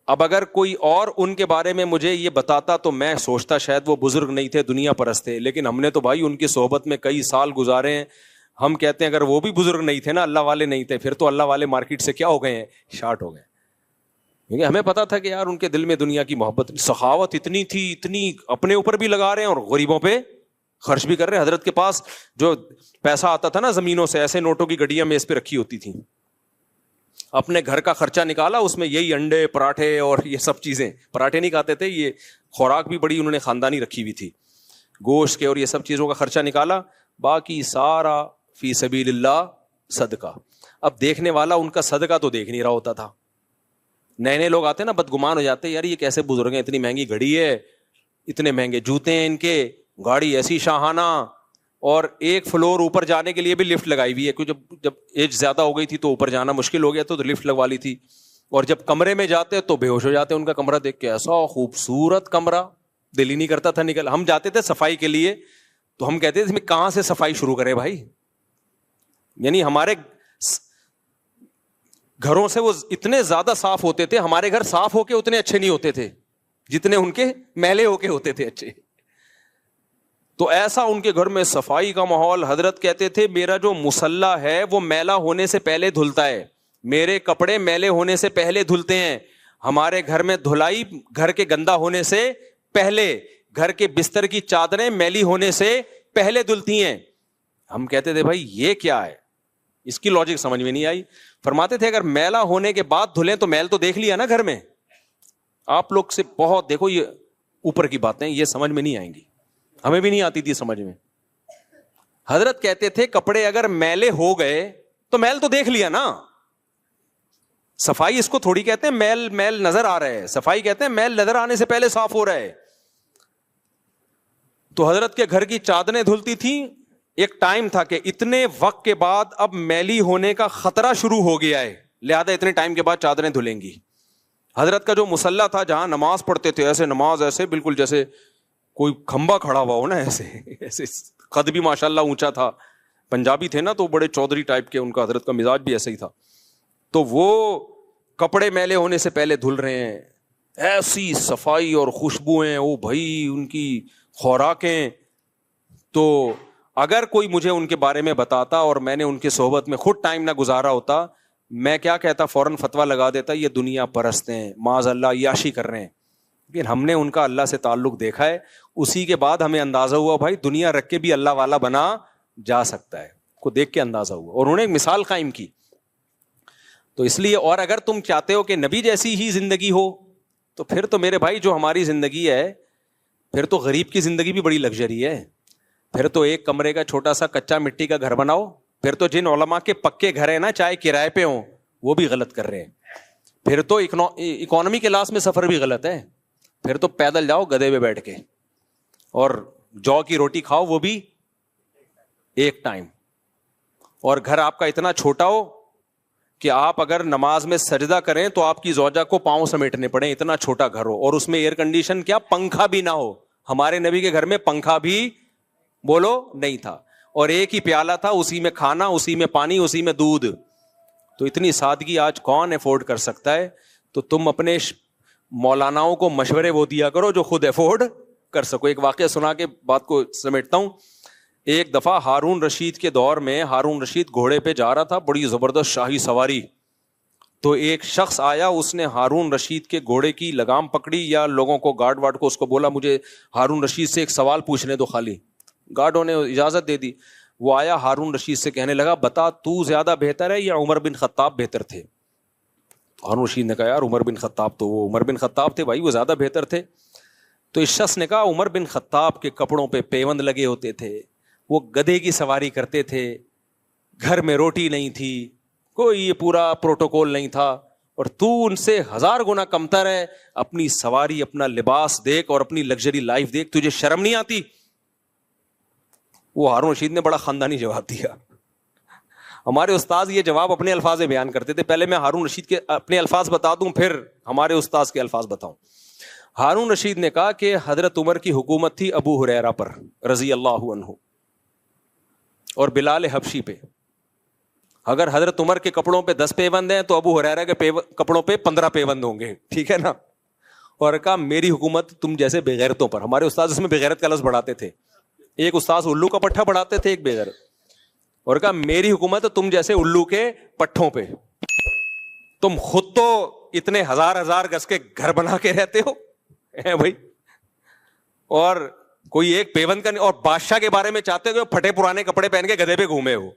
Speaker 1: اب اگر کوئی اور ان کے بارے میں مجھے یہ بتاتا تو میں سوچتا شاید وہ بزرگ نہیں تھے, دنیا پرست تھے. لیکن ہم نے تو بھائی ان کی صحبت میں کئی سال گزارے ہیں. ہم کہتے ہیں اگر وہ بھی بزرگ نہیں تھے نا, اللہ والے نہیں تھے, پھر تو اللہ والے مارکیٹ سے کیا ہو گئے ہیں, شارٹ ہو گئے. کیونکہ ہمیں پتا تھا کہ یار ان کے دل میں دنیا کی محبت, سخاوت اتنی تھی, اتنی اپنے اوپر بھی لگا رہے ہیں اور غریبوں پہ خرچ بھی کر رہے ہیں. حضرت کے پاس جو پیسہ آتا تھا نا زمینوں سے, ایسے نوٹوں کی گڈیاں میز پہ رکھی ہوتی تھیں. اپنے گھر کا خرچہ نکالا, اس میں یہی انڈے, پراٹھے اور یہ سب چیزیں. پراٹھے نہیں کھاتے تھے, یہ خوراک بھی بڑی انہوں نے خاندانی رکھی ہوئی تھی, گوشت کے اور یہ سب چیزوں کا خرچہ نکالا, باقی سارا فی سبیل اللہ صدقہ. اب دیکھنے والا ان کا صدقہ تو دیکھ نہیں رہا ہوتا تھا. نئے لوگ آتے نا بدگمان ہو جاتے, یار یہ کیسے بزرگ ہیں, اتنی مہنگی گھڑی ہے, اتنے مہنگے جوتے ہیں ان کے, گاڑی ایسی شاہانہ, اور ایک فلور اوپر جانے کے لیے بھی لفٹ لگائی ہوئی ہے, کیونکہ جب ایج زیادہ ہو گئی تھی تو اوپر جانا مشکل ہو گیا تو لفٹ لگوا لی تھی. اور جب کمرے میں جاتے تو بے ہوش ہو جاتے ان کا کمرہ دیکھ کے. ایسا خوبصورت کمرہ, دل ہی نہیں کرتا تھا نکل. ہم جاتے تھے صفائی کے لیے تو ہم کہتے تھے کہاں سے صفائی شروع کرے بھائی. یعنی ہمارے گھروں سے وہ اتنے زیادہ صاف ہوتے تھے, ہمارے گھر صاف ہو کے اتنے اچھے نہیں ہوتے تھے جتنے ان کے میلے ہو کے ہوتے تھے اچھے. تو ایسا ان کے گھر میں صفائی کا ماحول. حضرت کہتے تھے میرا جو مصلی ہے وہ میلا ہونے سے پہلے دھلتا ہے, میرے کپڑے میلے ہونے سے پہلے دھلتے ہیں. ہمارے گھر میں دھلائی گھر کے گندا ہونے سے پہلے, گھر کے بستر کی چادریں میلی ہونے سے پہلے دھلتی ہیں. ہم کہتے تھے بھائی یہ کیا ہے, اس کی لاجک سمجھ میں نہیں آئی. فرماتے تھے اگر میلا ہونے کے بعد دھلیں تو میل تو دیکھ لیا نا گھر میں. آپ لوگ سے بہت دیکھو یہ اوپر کی باتیں, یہ سمجھ میں نہیں آئیں گی, ہمیں بھی نہیں آتی تھی سمجھ میں. حضرت کہتے تھے کپڑے اگر میلے ہو گئے تو میل تو دیکھ لیا نا. صفائی اس کو تھوڑی کہتے ہیں میل نظر آ رہا ہے, صفائی کہتے ہیں میل نظر آنے سے پہلے صاف ہو رہا ہے. تو حضرت کے گھر کی چادریں دھلتی تھیں. ایک ٹائم تھا کہ اتنے وقت کے بعد اب میلی ہونے کا خطرہ شروع ہو گیا ہے, لہذا اتنے ٹائم کے بعد چادریں دھلیں گی. حضرت کا جو مصلی تھا جہاں نماز پڑھتے تھے, ایسے نماز ایسے بالکل جیسے کوئی کھمبا کھڑا ہوا ہو نا, ایسے قد بھی ماشاءاللہ اونچا تھا. پنجابی تھے نا تو بڑے چودھری ٹائپ کے, ان کا حضرت کا مزاج بھی ایسا ہی تھا. تو وہ کپڑے میلے ہونے سے پہلے دھل رہے ہیں, ایسی صفائی اور خوشبوئیں, او بھائی ان کی خوراکیں. تو اگر کوئی مجھے ان کے بارے میں بتاتا اور میں نے ان کی صحبت میں خود ٹائم نہ گزارا ہوتا, میں کیا کہتا, فوراً فتویٰ لگا دیتا یہ دنیا پرست ہیں, معاذ اللہ عیاشی کر رہے ہیں. لیکن ہم نے ان کا اللہ سے تعلق دیکھا ہے, اسی کے بعد ہمیں اندازہ ہوا بھائی دنیا رکھ کے بھی اللہ والا بنا جا سکتا ہے, کو دیکھ کے اندازہ ہوا, اور انہوں نے ایک مثال قائم کی. تو اس لیے, اور اگر تم چاہتے ہو کہ نبی جیسی ہی زندگی ہو تو پھر تو میرے بھائی جو ہماری زندگی ہے, پھر تو غریب کی زندگی بھی بڑی لگژری ہے. پھر تو ایک کمرے کا چھوٹا سا کچا مٹی کا گھر بناؤ. پھر تو جن علماء کے پکے گھر ہیں نا, چاہے کرائے پہ ہوں, وہ بھی غلط کر رہے ہیں. پھر تو اکانومی کلاس میں سفر بھی غلط ہے. پھر تو پیدل جاؤ گدھے پہ بیٹھ کے, اور جو کی روٹی کھاؤ وہ بھی ایک ٹائم. اور گھر آپ کا اتنا چھوٹا ہو کہ آپ اگر نماز میں سجدہ کریں تو آپ کی زوجہ کو پاؤں سمیٹنے پڑے, اتنا چھوٹا گھر ہو, اور اس میں ایئر کنڈیشن کیا, پنکھا بھی نہ ہو. ہمارے نبی کے گھر میں پنکھا بھی بولو نہیں تھا, اور ایک ہی پیالہ تھا, اسی میں کھانا, اسی میں پانی, اسی میں دودھ. تو اتنی سادگی آج کون افورڈ کر سکتا ہے؟ تو تم اپنے مولاناؤں کو مشورے وہ دیا کرو جو خود افورڈ کر سکو. ایک واقعہ سنا کے بات کو سمیٹتا ہوں. ایک دفعہ ہارون رشید کے دور میں ہارون رشید گھوڑے پہ جا رہا تھا, بڑی زبردست شاہی سواری. تو ایک شخص آیا, اس نے ہارون رشید کے گھوڑے کی لگام پکڑی, یا لوگوں کو, گارڈ وارڈ کو, اس کو بولا مجھے ہارون رشید سے ایک سوال پوچھنے دو خالی. گارڈوں نے اجازت دے دی. وہ آیا ہارون رشید سے کہنے لگا, بتا تو زیادہ بہتر ہے یا عمر بن خطاب بہتر تھے؟ ہارون رشید نے کہا یار عمر بن خطاب, تو وہ عمر بن خطاب تھے بھائی, وہ زیادہ بہتر تھے. تو اس شخص نے کہا عمر بن خطاب کے کپڑوں پہ پیوند لگے ہوتے تھے, وہ گدھے کی سواری کرتے تھے, گھر میں روٹی نہیں تھی, کوئی یہ پورا پروٹوکول نہیں تھا, اور تو ان سے 1000 گنا کمتر ہے. اپنی سواری, اپنا لباس دیکھ اور اپنی لگژری لائف دیکھ, تجھے شرم نہیں آتی؟ وہ ہارون رشید نے بڑا خاندانی جواب دیا. ہمارے استاذ یہ جواب اپنے الفاظ میں بیان کرتے تھے. پہلے میں ہارون رشید کے اپنے الفاظ بتا دوں, پھر ہمارے استاذ کے الفاظ بتاؤں. ہارون رشید نے کہا کہ حضرت عمر کی حکومت تھی ابو ہریرہ پر رضی اللہ عنہ, اور بلال حبشی پہ. اگر حضرت عمر کے کپڑوں پہ 10 پیوند ہیں تو ابو ہریرہ کے کپڑوں پہ 15 پیوند ہوں گے, ٹھیک ہے نا. اور کہا میری حکومت تم جیسے بغیرتوں پر. ہمارے استاذ اس میں بغیرت کا لفظ بڑھاتے تھے, ایک استاذ الو کا پٹھا بڑھاتے تھے, ایک بغیرت. اور کہا میری حکومت تم جیسے الو کے پٹھوں پہ. تم خود تو اتنے 1000 گز کے گھر بنا کے رہتے ہو بھائی, اور کوئی ایک پیوند کا نہیں, اور بادشاہ کے بارے میں چاہتے ہو پھٹے پرانے کپڑے پہن کے گدھے پہ گھومے ہو.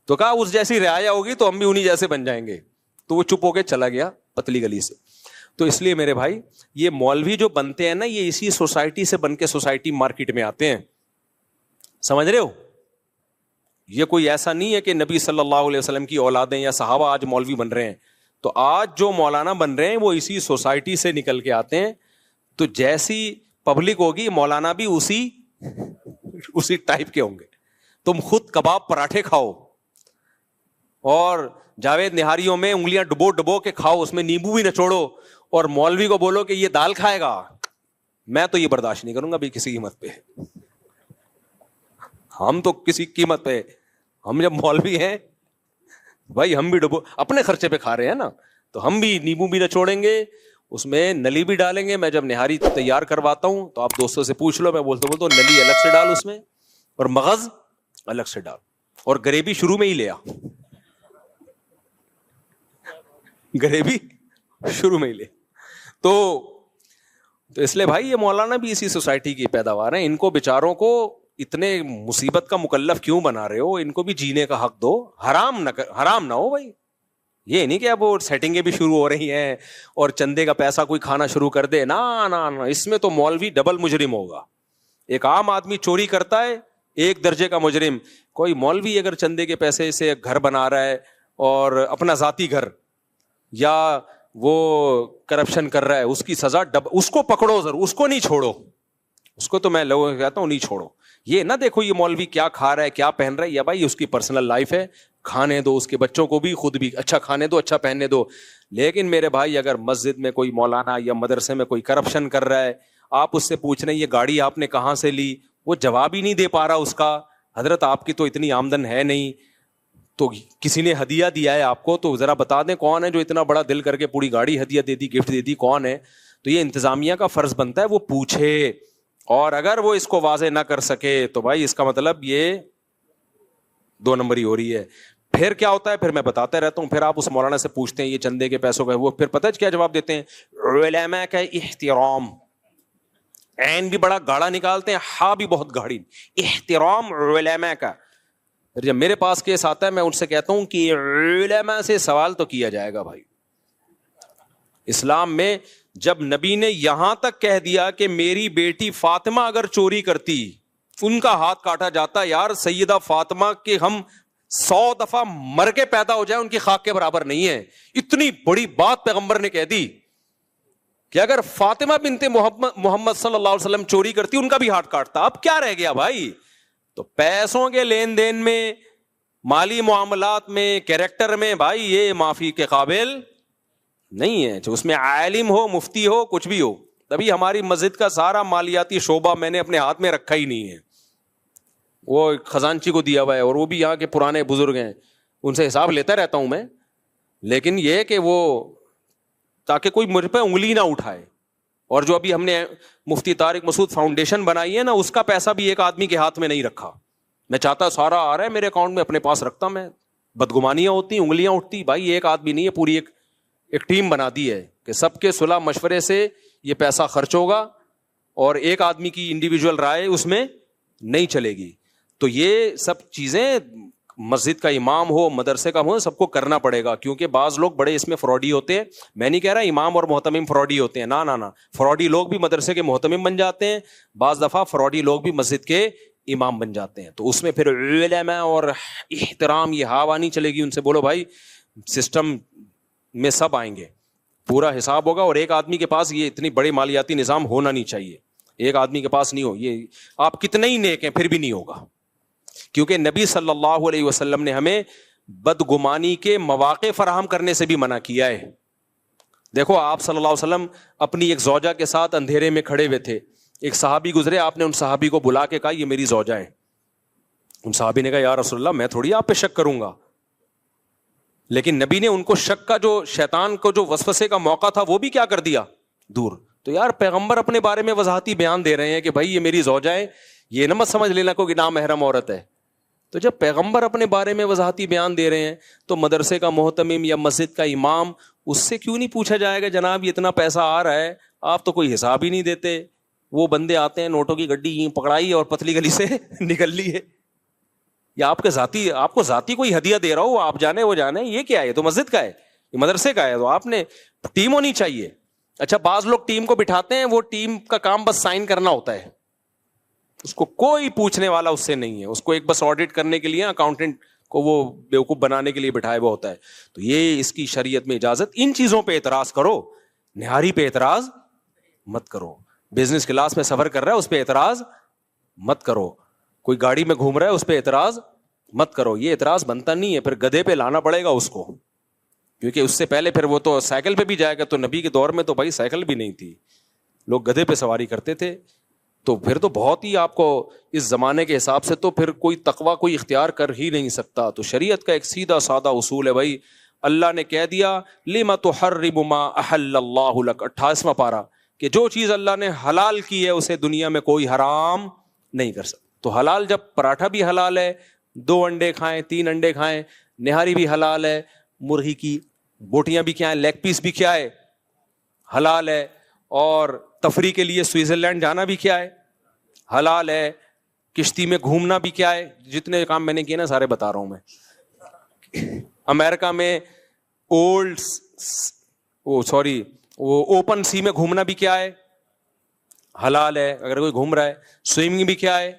Speaker 1: تو کہا اس جیسی رعایا ہوگی تو ہم بھی انہی جیسے بن جائیں گے. تو وہ چپ ہو کے چلا گیا پتلی گلی سے. تو اس لیے میرے بھائی یہ مولوی جو بنتے ہیں نا, یہ اسی سوسائٹی سے بن کے سوسائٹی مارکیٹ میں آتے ہیں, سمجھ رہے ہو. یہ کوئی ایسا نہیں ہے کہ نبی صلی اللہ علیہ وسلم کی اولادیں یا صحابہ آج مولوی بن رہے ہیں. تو آج جو مولانا بن رہے ہیں وہ اسی سوسائٹی سے نکل کے آتے ہیں. تو جیسی پبلک ہوگی مولانا بھی اسی ٹائپ کے ہوں گے. تم خود کباب پراٹھے کھاؤ اور جاوید نہاریوں میں انگلیاں ڈبو ڈبو کے کھاؤ, اس میں نیمبو بھی نچوڑو, اور مولوی کو بولو کہ یہ دال کھائے گا, میں تو یہ برداشت نہیں کروں گا بھی کسی قیمت پہ. ہم تو کسی قیمت پہ, ہم جب مولوی ہیں بھائی ہم بھی ڈبو اپنے خرچے پہ کھا رہے ہیں نا, تو ہم بھی نیمبو بھی نچوڑیں گے, اس میں نلی بھی ڈالیں گے. میں جب نہاری تیار کرواتا ہوں تو آپ دوستوں سے پوچھ لو, میں بولتا ہوں نلی الگ سے ڈال اس میں, اور مغز الگ سے ڈال, اور گریوی شروع میں ہی لے آ, گریوی شروع میں ہی لے. تو اس لیے بھائی یہ مولانا بھی اسی سوسائٹی کی پیداوار ہیں. ان کو بیچاروں کو اتنے مصیبت کا مکلف کیوں بنا رہے ہو؟ ان کو بھی جینے کا حق دو, حرام نہ ہو بھائی. یہ نہیں کہ اب وہ سیٹنگیں بھی شروع ہو رہی ہیں اور چندے کا پیسہ کوئی کھانا شروع کر دے, نا, اس میں تو مولوی ڈبل مجرم ہوگا. ایک عام آدمی چوری کرتا ہے, ایک درجے کا مجرم. کوئی مولوی اگر چندے کے پیسے سے گھر بنا رہا ہے اور اپنا ذاتی گھر, یا وہ کرپشن کر رہا ہے, اس کی سزا اس کو پکڑو ضرور, اس کو نہیں چھوڑو. اس کو تو میں لوگوں کو کہتا ہوں نہیں چھوڑو. یہ نہ دیکھو یہ مولوی کیا کھا رہا ہے کیا پہن رہا ہے, یا بھائی اس کی پرسنل لائف ہے, کھانے دو, اس کے بچوں کو بھی, خود بھی اچھا کھانے دو, اچھا پہننے دو. لیکن میرے بھائی اگر مسجد میں کوئی مولانا یا مدرسے میں کوئی کرپشن کر رہا ہے, آپ اس سے پوچھ رہے ہیں یہ گاڑی آپ نے کہاں سے لی, وہ جواب ہی نہیں دے پا رہا اس کا. حضرت آپ کی تو اتنی آمدن ہے نہیں, تو کسی نے ہدیہ دیا ہے آپ کو, تو ذرا بتا دیں کون ہے جو اتنا بڑا دل کر کے پوری گاڑی ہدیہ دے دی, گفٹ دے دی, کون ہے؟ تو یہ انتظامیہ کا فرض بنتا ہے وہ پوچھے, اور اگر وہ اس کو واضح نہ کر سکے تو بھائی اس کا مطلب یہ 2 نمبری ہو رہی ہے. پھر کیا ہوتا ہے, پھر میں بتاتا رہتا ہوں, پھر آپ اس مولانا سے پوچھتے ہیں یہ چندے کے پیسوں کا, وہ پھر پتہ ہے کیا جواب دیتے ہیں؟ علماء کا احترام. عین بھی بڑا گاڑا نکالتے ہیں, ہاں بھی بہت گاڑی. احترام علماء کا, پھر جب میرے پاس کیس آتا ہے میں ان سے کہتا ہوں کہ علماء سے سوال تو کیا جائے گا بھائی. اسلام میں جب نبی نے یہاں تک کہہ دیا کہ میری بیٹی فاطمہ اگر چوری کرتی ان کا ہاتھ کاٹا جاتا, یار سیدہ فاطمہ کے ہم 100 دفعہ مر کے پیدا ہو جائیں ان کی خاک کے برابر نہیں ہے. اتنی بڑی بات پیغمبر نے کہہ دی کہ اگر فاطمہ بنت محمد صلی اللہ علیہ وسلم چوری کرتی ان کا بھی ہاتھ کاٹتا. اب کیا رہ گیا بھائی؟ تو پیسوں کے لین دین میں, مالی معاملات میں, کیریکٹر میں بھائی یہ معافی کے قابل نہیں ہے. اس میں عالم ہو, مفتی ہو, کچھ بھی ہو. تبھی ہماری مسجد کا سارا مالیاتی شعبہ میں نے اپنے ہاتھ میں رکھا ہی نہیں ہے, وہ خزانچی کو دیا ہوا ہے, اور وہ بھی یہاں کے پرانے بزرگ ہیں, ان سے حساب لیتا رہتا ہوں میں. لیکن یہ کہ وہ تاکہ کوئی مجھ پہ انگلی نہ اٹھائے. اور جو ابھی ہم نے مفتی طارق مسعود فاؤنڈیشن بنائی ہے نا, اس کا پیسہ بھی ایک آدمی کے ہاتھ میں نہیں رکھا. میں چاہتا سارا آ رہا ہے میرے اکاؤنٹ میں, اپنے پاس رکھتا میں. بدگمانیاں ہوتی, انگلیاں اٹھتی. بھائی ایک آدمی نہیں ہے, پوری ایک ٹیم بنا دی ہے کہ سب کے صلح مشورے سے یہ پیسہ خرچ ہوگا, اور ایک آدمی کی انڈیویجول رائے اس میں نہیں چلے گی. تو یہ سب چیزیں مسجد کا امام ہو, مدرسے کا ہو, سب کو کرنا پڑے گا. کیونکہ بعض لوگ بڑے اس میں فراڈی ہوتے ہیں. میں نہیں کہہ رہا امام اور محتمم فراڈی ہوتے ہیں, نہ فراڈی لوگ بھی مدرسے کے محتمم بن جاتے ہیں, بعض دفعہ فراڈی لوگ بھی مسجد کے امام بن جاتے ہیں. تو اس میں پھر علماء اور احترام یہ ہوا نہیں چلے گی. ان سے بولو بھائی سسٹم میں سب آئیں گے, پورا حساب ہوگا, اور ایک آدمی کے پاس یہ اتنی بڑی مالیاتی نظام ہونا نہیں چاہیے. ایک آدمی کے پاس نہیں ہو, یہ آپ کتنے ہی نیک ہیں پھر بھی نہیں ہوگا. کیونکہ نبی صلی اللہ علیہ وسلم نے ہمیں بدگمانی کے مواقع فراہم کرنے سے بھی منع کیا ہے. دیکھو آپ صلی اللہ علیہ وسلم اپنی ایک زوجہ کے ساتھ اندھیرے میں کھڑے ہوئے تھے, ایک صحابی گزرے, آپ نے ان صحابی کو بلا کے کہا یہ میری زوجہ ہے. ان صحابی نے کہا یا رسول اللہ میں تھوڑی آپ پہ شک کروں گا. لیکن نبی نے ان کو شک کا جو شیطان کو جو وسوسے کا موقع تھا وہ بھی کیا کر دیا, دور. تو یار پیغمبر اپنے بارے میں وضاحتی بیان دے رہے ہیں کہ بھائی یہ میری زوجہ ہے, یہ نہ مت سمجھ لینا کوئی نامحرم عورت ہے. تو جب پیغمبر اپنے بارے میں وضاحتی بیان دے رہے ہیں تو مدرسے کا محتمم یا مسجد کا امام, اس سے کیوں نہیں پوچھا جائے گا جناب یہ اتنا پیسہ آ رہا ہے, آپ تو کوئی حساب ہی نہیں دیتے. وہ بندے آتے ہیں نوٹوں کی گڈی پکڑائی اور پتلی گلی سے نکل لی ہے, یا آپ کو ذاتی کوئی ہدیہ دے رہا ہو, آپ جانے وہ جانے, یہ کیا ہے؟ تو مسجد کا ہے, یہ مدرسے کا ہے. تو آپ نے ٹیم ہونی چاہیے. اچھا بعض لوگ ٹیم کو بٹھاتے ہیں, وہ ٹیم کا کام بس سائن کرنا ہوتا ہے, اس کو کوئی پوچھنے والا اس سے نہیں ہے. اس کو ایک بس آڈٹ کرنے کے لیے اکاؤنٹنٹ کو وہ بیوقوف بنانے کے لیے بٹھایا ہوا ہوتا ہے. تو یہ اس کی شریعت میں اجازت. ان چیزوں پہ اعتراض کرو, نہاری پہ اعتراض مت کرو. بزنس کلاس میں سفر کر رہا ہے اس پہ اعتراض مت کرو. کوئی گاڑی میں گھوم رہا ہے اس پہ اعتراض مت کرو. یہ اعتراض بنتا نہیں ہے, پھر گدھے پہ لانا پڑے گا اس کو, کیونکہ اس سے پہلے پھر وہ تو سائیکل پہ بھی جائے گا. تو نبی کے دور میں تو بھائی سائیکل بھی نہیں تھی, لوگ گدھے پہ سواری کرتے تھے. تو پھر تو بہت ہی آپ کو اس زمانے کے حساب سے تو پھر کوئی تقوی کوئی اختیار کر ہی نہیں سکتا. تو شریعت کا ایک سیدھا سادہ اصول ہے بھائی, اللہ نے کہہ دیا لما تحرم ما احل اللہ لک, 28واں پارہ, کہ جو چیز اللہ نے حلال کی ہے اسے دنیا میں کوئی حرام نہیں کر سکتا. تو حلال جب پراٹھا بھی حلال ہے, 2 انڈے کھائیں 3 انڈے کھائیں, نہاری بھی حلال ہے, مرغی کی بوٹیاں بھی کیا ہے, لیگ پیس بھی کیا ہے حلال ہے, اور تفریح کے لیے سوئٹزرلینڈ جانا بھی کیا ہے حلال ہے, کشتی میں گھومنا بھی کیا ہے. جتنے کام میں نے کیے نا سارے بتا رہا ہوں میں. امریکہ میں وہ اوپن سی میں گھومنا بھی کیا ہے حلال ہے, اگر کوئی گھوم رہا ہے. سوئمنگ بھی کیا ہے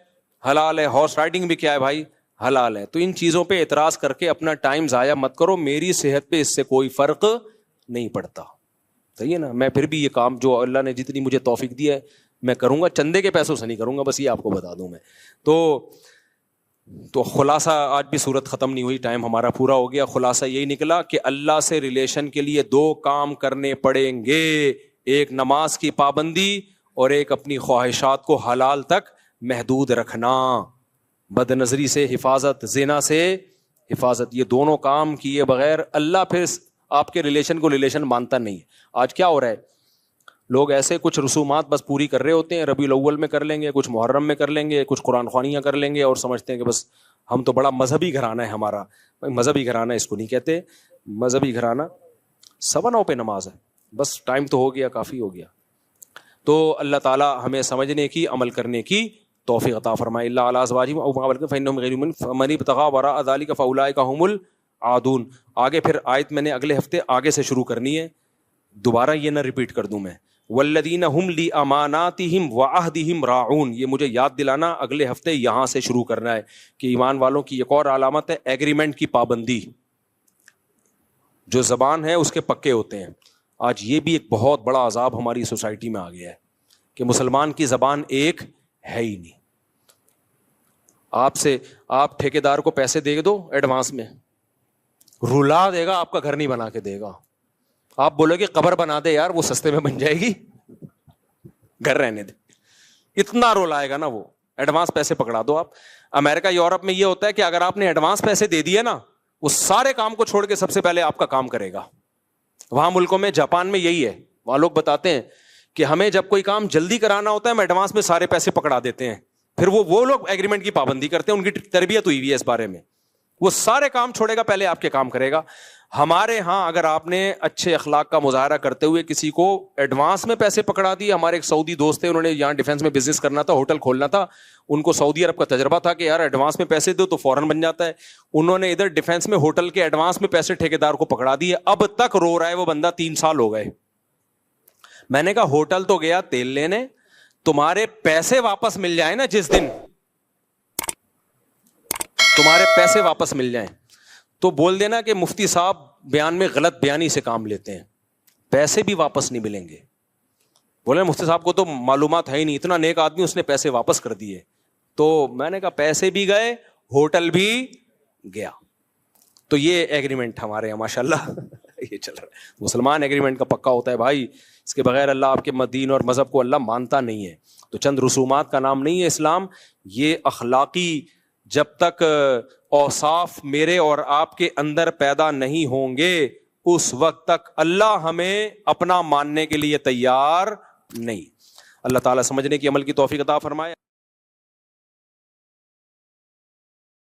Speaker 1: حلال ہے, ہارس رائڈنگ بھی کیا ہے بھائی حلال ہے. تو ان چیزوں پہ اعتراض کر کے اپنا ٹائم ضائع مت کرو, میری صحت پہ اس سے کوئی فرق نہیں پڑتا. صحیح ہے نا. میں پھر بھی یہ کام جو اللہ نے جتنی مجھے توفیق دی ہے میں کروں گا, چندے کے پیسوں سے نہیں کروں گا, بس یہ آپ کو بتا دوں میں. تو خلاصہ, آج بھی صورت ختم نہیں ہوئی, ٹائم ہمارا پورا ہو گیا. خلاصہ یہی نکلا کہ اللہ سے ریلیشن کے لیے 2 کام کرنے پڑیں گے, ایک نماز کی پابندی اور ایک اپنی خواہشات کو حلال تک محدود رکھنا, بد نظری سے حفاظت, زنا سے حفاظت. یہ دونوں کام کیے بغیر اللہ پھر آپ کے ریلیشن کو ریلیشن مانتا نہیں ہے. آج کیا ہو رہا ہے, لوگ ایسے کچھ رسومات بس پوری کر رہے ہوتے ہیں, ربیع الاول میں کر لیں گے, کچھ محرم میں کر لیں گے, کچھ قرآن خوانیاں کر لیں گے, اور سمجھتے ہیں کہ بس ہم تو بڑا مذہبی گھرانہ ہے ہمارا. مذہبی گھرانہ اس کو نہیں کہتے, مذہبی گھرانہ 9:15 پہ نماز ہے, بس ٹائم تو ہو گیا, کافی ہو گیا. تو اللہ تعالی ہمیں سمجھنے کی, عمل کرنے کی توفیق عطا فرمائے. الا علی ازواجہم او ما ملکت فانہم غیر مؤمنون فمن ابتغى وراء ذلك فاولئک هم العادون. آگے پھر آیت میں نے اگلے ہفتے آگے سے شروع کرنی ہے, دوبارہ یہ نہ ریپیٹ کر دوں میں. والذین هم لاماناتہم وعہدہم راعون, یہ مجھے یاد دلانا اگلے ہفتے یہاں سے شروع کرنا ہے کہ ایمان والوں کی ایک اور علامت ہے ایگریمنٹ کی پابندی. جو زبان ہے اس کے پکے ہوتے ہیں. آج یہ بھی ایک بہت بڑا عذاب ہماری سوسائٹی میں آ گیا ہے کہ مسلمان کی زبان ایک ہے ہی نہیں. آپ ٹھیکیدار کو پیسے دے دو ایڈوانس میں, رلا دے گا, آپ کا گھر نہیں بنا کے دے گا. آپ بولو گے قبر بنا دے یار, وہ سستے میں بن جائے گی, گھر رہنے دے. اتنا رولائے گا نا وہ, ایڈوانس پیسے پکڑا دو آپ. امریکہ یورپ میں یہ ہوتا ہے کہ اگر آپ نے ایڈوانس پیسے دے دیے نا, وہ سارے کام کو چھوڑ کے سب سے پہلے آپ کا کام کرے گا. وہاں ملکوں میں, جاپان میں یہی ہے. وہاں لوگ بتاتے ہیں کہ ہمیں جب کوئی کام جلدی کرانا ہوتا ہے ہم ایڈوانس میں سارے پیسے پکڑا دیتے ہیں, پھر وہ لوگ ایگریمنٹ کی پابندی کرتے ہیں. ان کی تربیت ہوئی ہوئی ہے اس بارے میں. وہ سارے کام چھوڑے گا, پہلے آپ کے کام کرے گا. ہمارے ہاں اگر آپ نے اچھے اخلاق کا مظاہرہ کرتے ہوئے کسی کو ایڈوانس میں پیسے پکڑا دیے. ہمارے ایک سعودی دوست تھے, انہوں نے یہاں ڈیفینس میں بزنس کرنا تھا, ہوٹل کھولنا تھا. ان کو سعودی عرب کا تجربہ تھا کہ یار ایڈوانس میں پیسے دو تو فوراً بن جاتا ہے. انہوں نے ادھر ڈیفینس میں ہوٹل کے ایڈوانس میں پیسے ٹھیکیدار کو پکڑا دیے. اب تک رو رہا ہے وہ بندہ, 3 سال ہو گئے. میں نے کہا ہوٹل تو گیا تیل لینے, تمہارے پیسے واپس مل جائیں نا, جس دن تمہارے پیسے واپس مل جائیں تو بول دینا کہ مفتی صاحب بیان میں غلط بیانی سے کام لیتے ہیں, پیسے بھی واپس نہیں ملیں گے. بولے مفتی صاحب کو تو معلومات ہے ہی نہیں, اتنا نیک آدمی, اس نے پیسے واپس کر دیے. تو میں نے کہا پیسے بھی گئے, ہوٹل بھی گیا. تو یہ ایگریمنٹ ہمارے یہاں ماشاء اللہ یہ چل رہا ہے. مسلمان ایگریمنٹ کا پکا ہوتا ہے بھائی, اس کے بغیر اللہ آپ کے دین اور مذہب کو اللہ مانتا نہیں ہے. تو چند رسومات کا نام نہیں ہے اسلام. یہ اخلاقی جب تک اوصاف میرے اور آپ کے اندر پیدا نہیں ہوں گے اس وقت تک اللہ ہمیں اپنا ماننے کے لیے تیار نہیں. اللہ تعالیٰ سمجھنے کی عمل کی توفیق عطا فرمائے.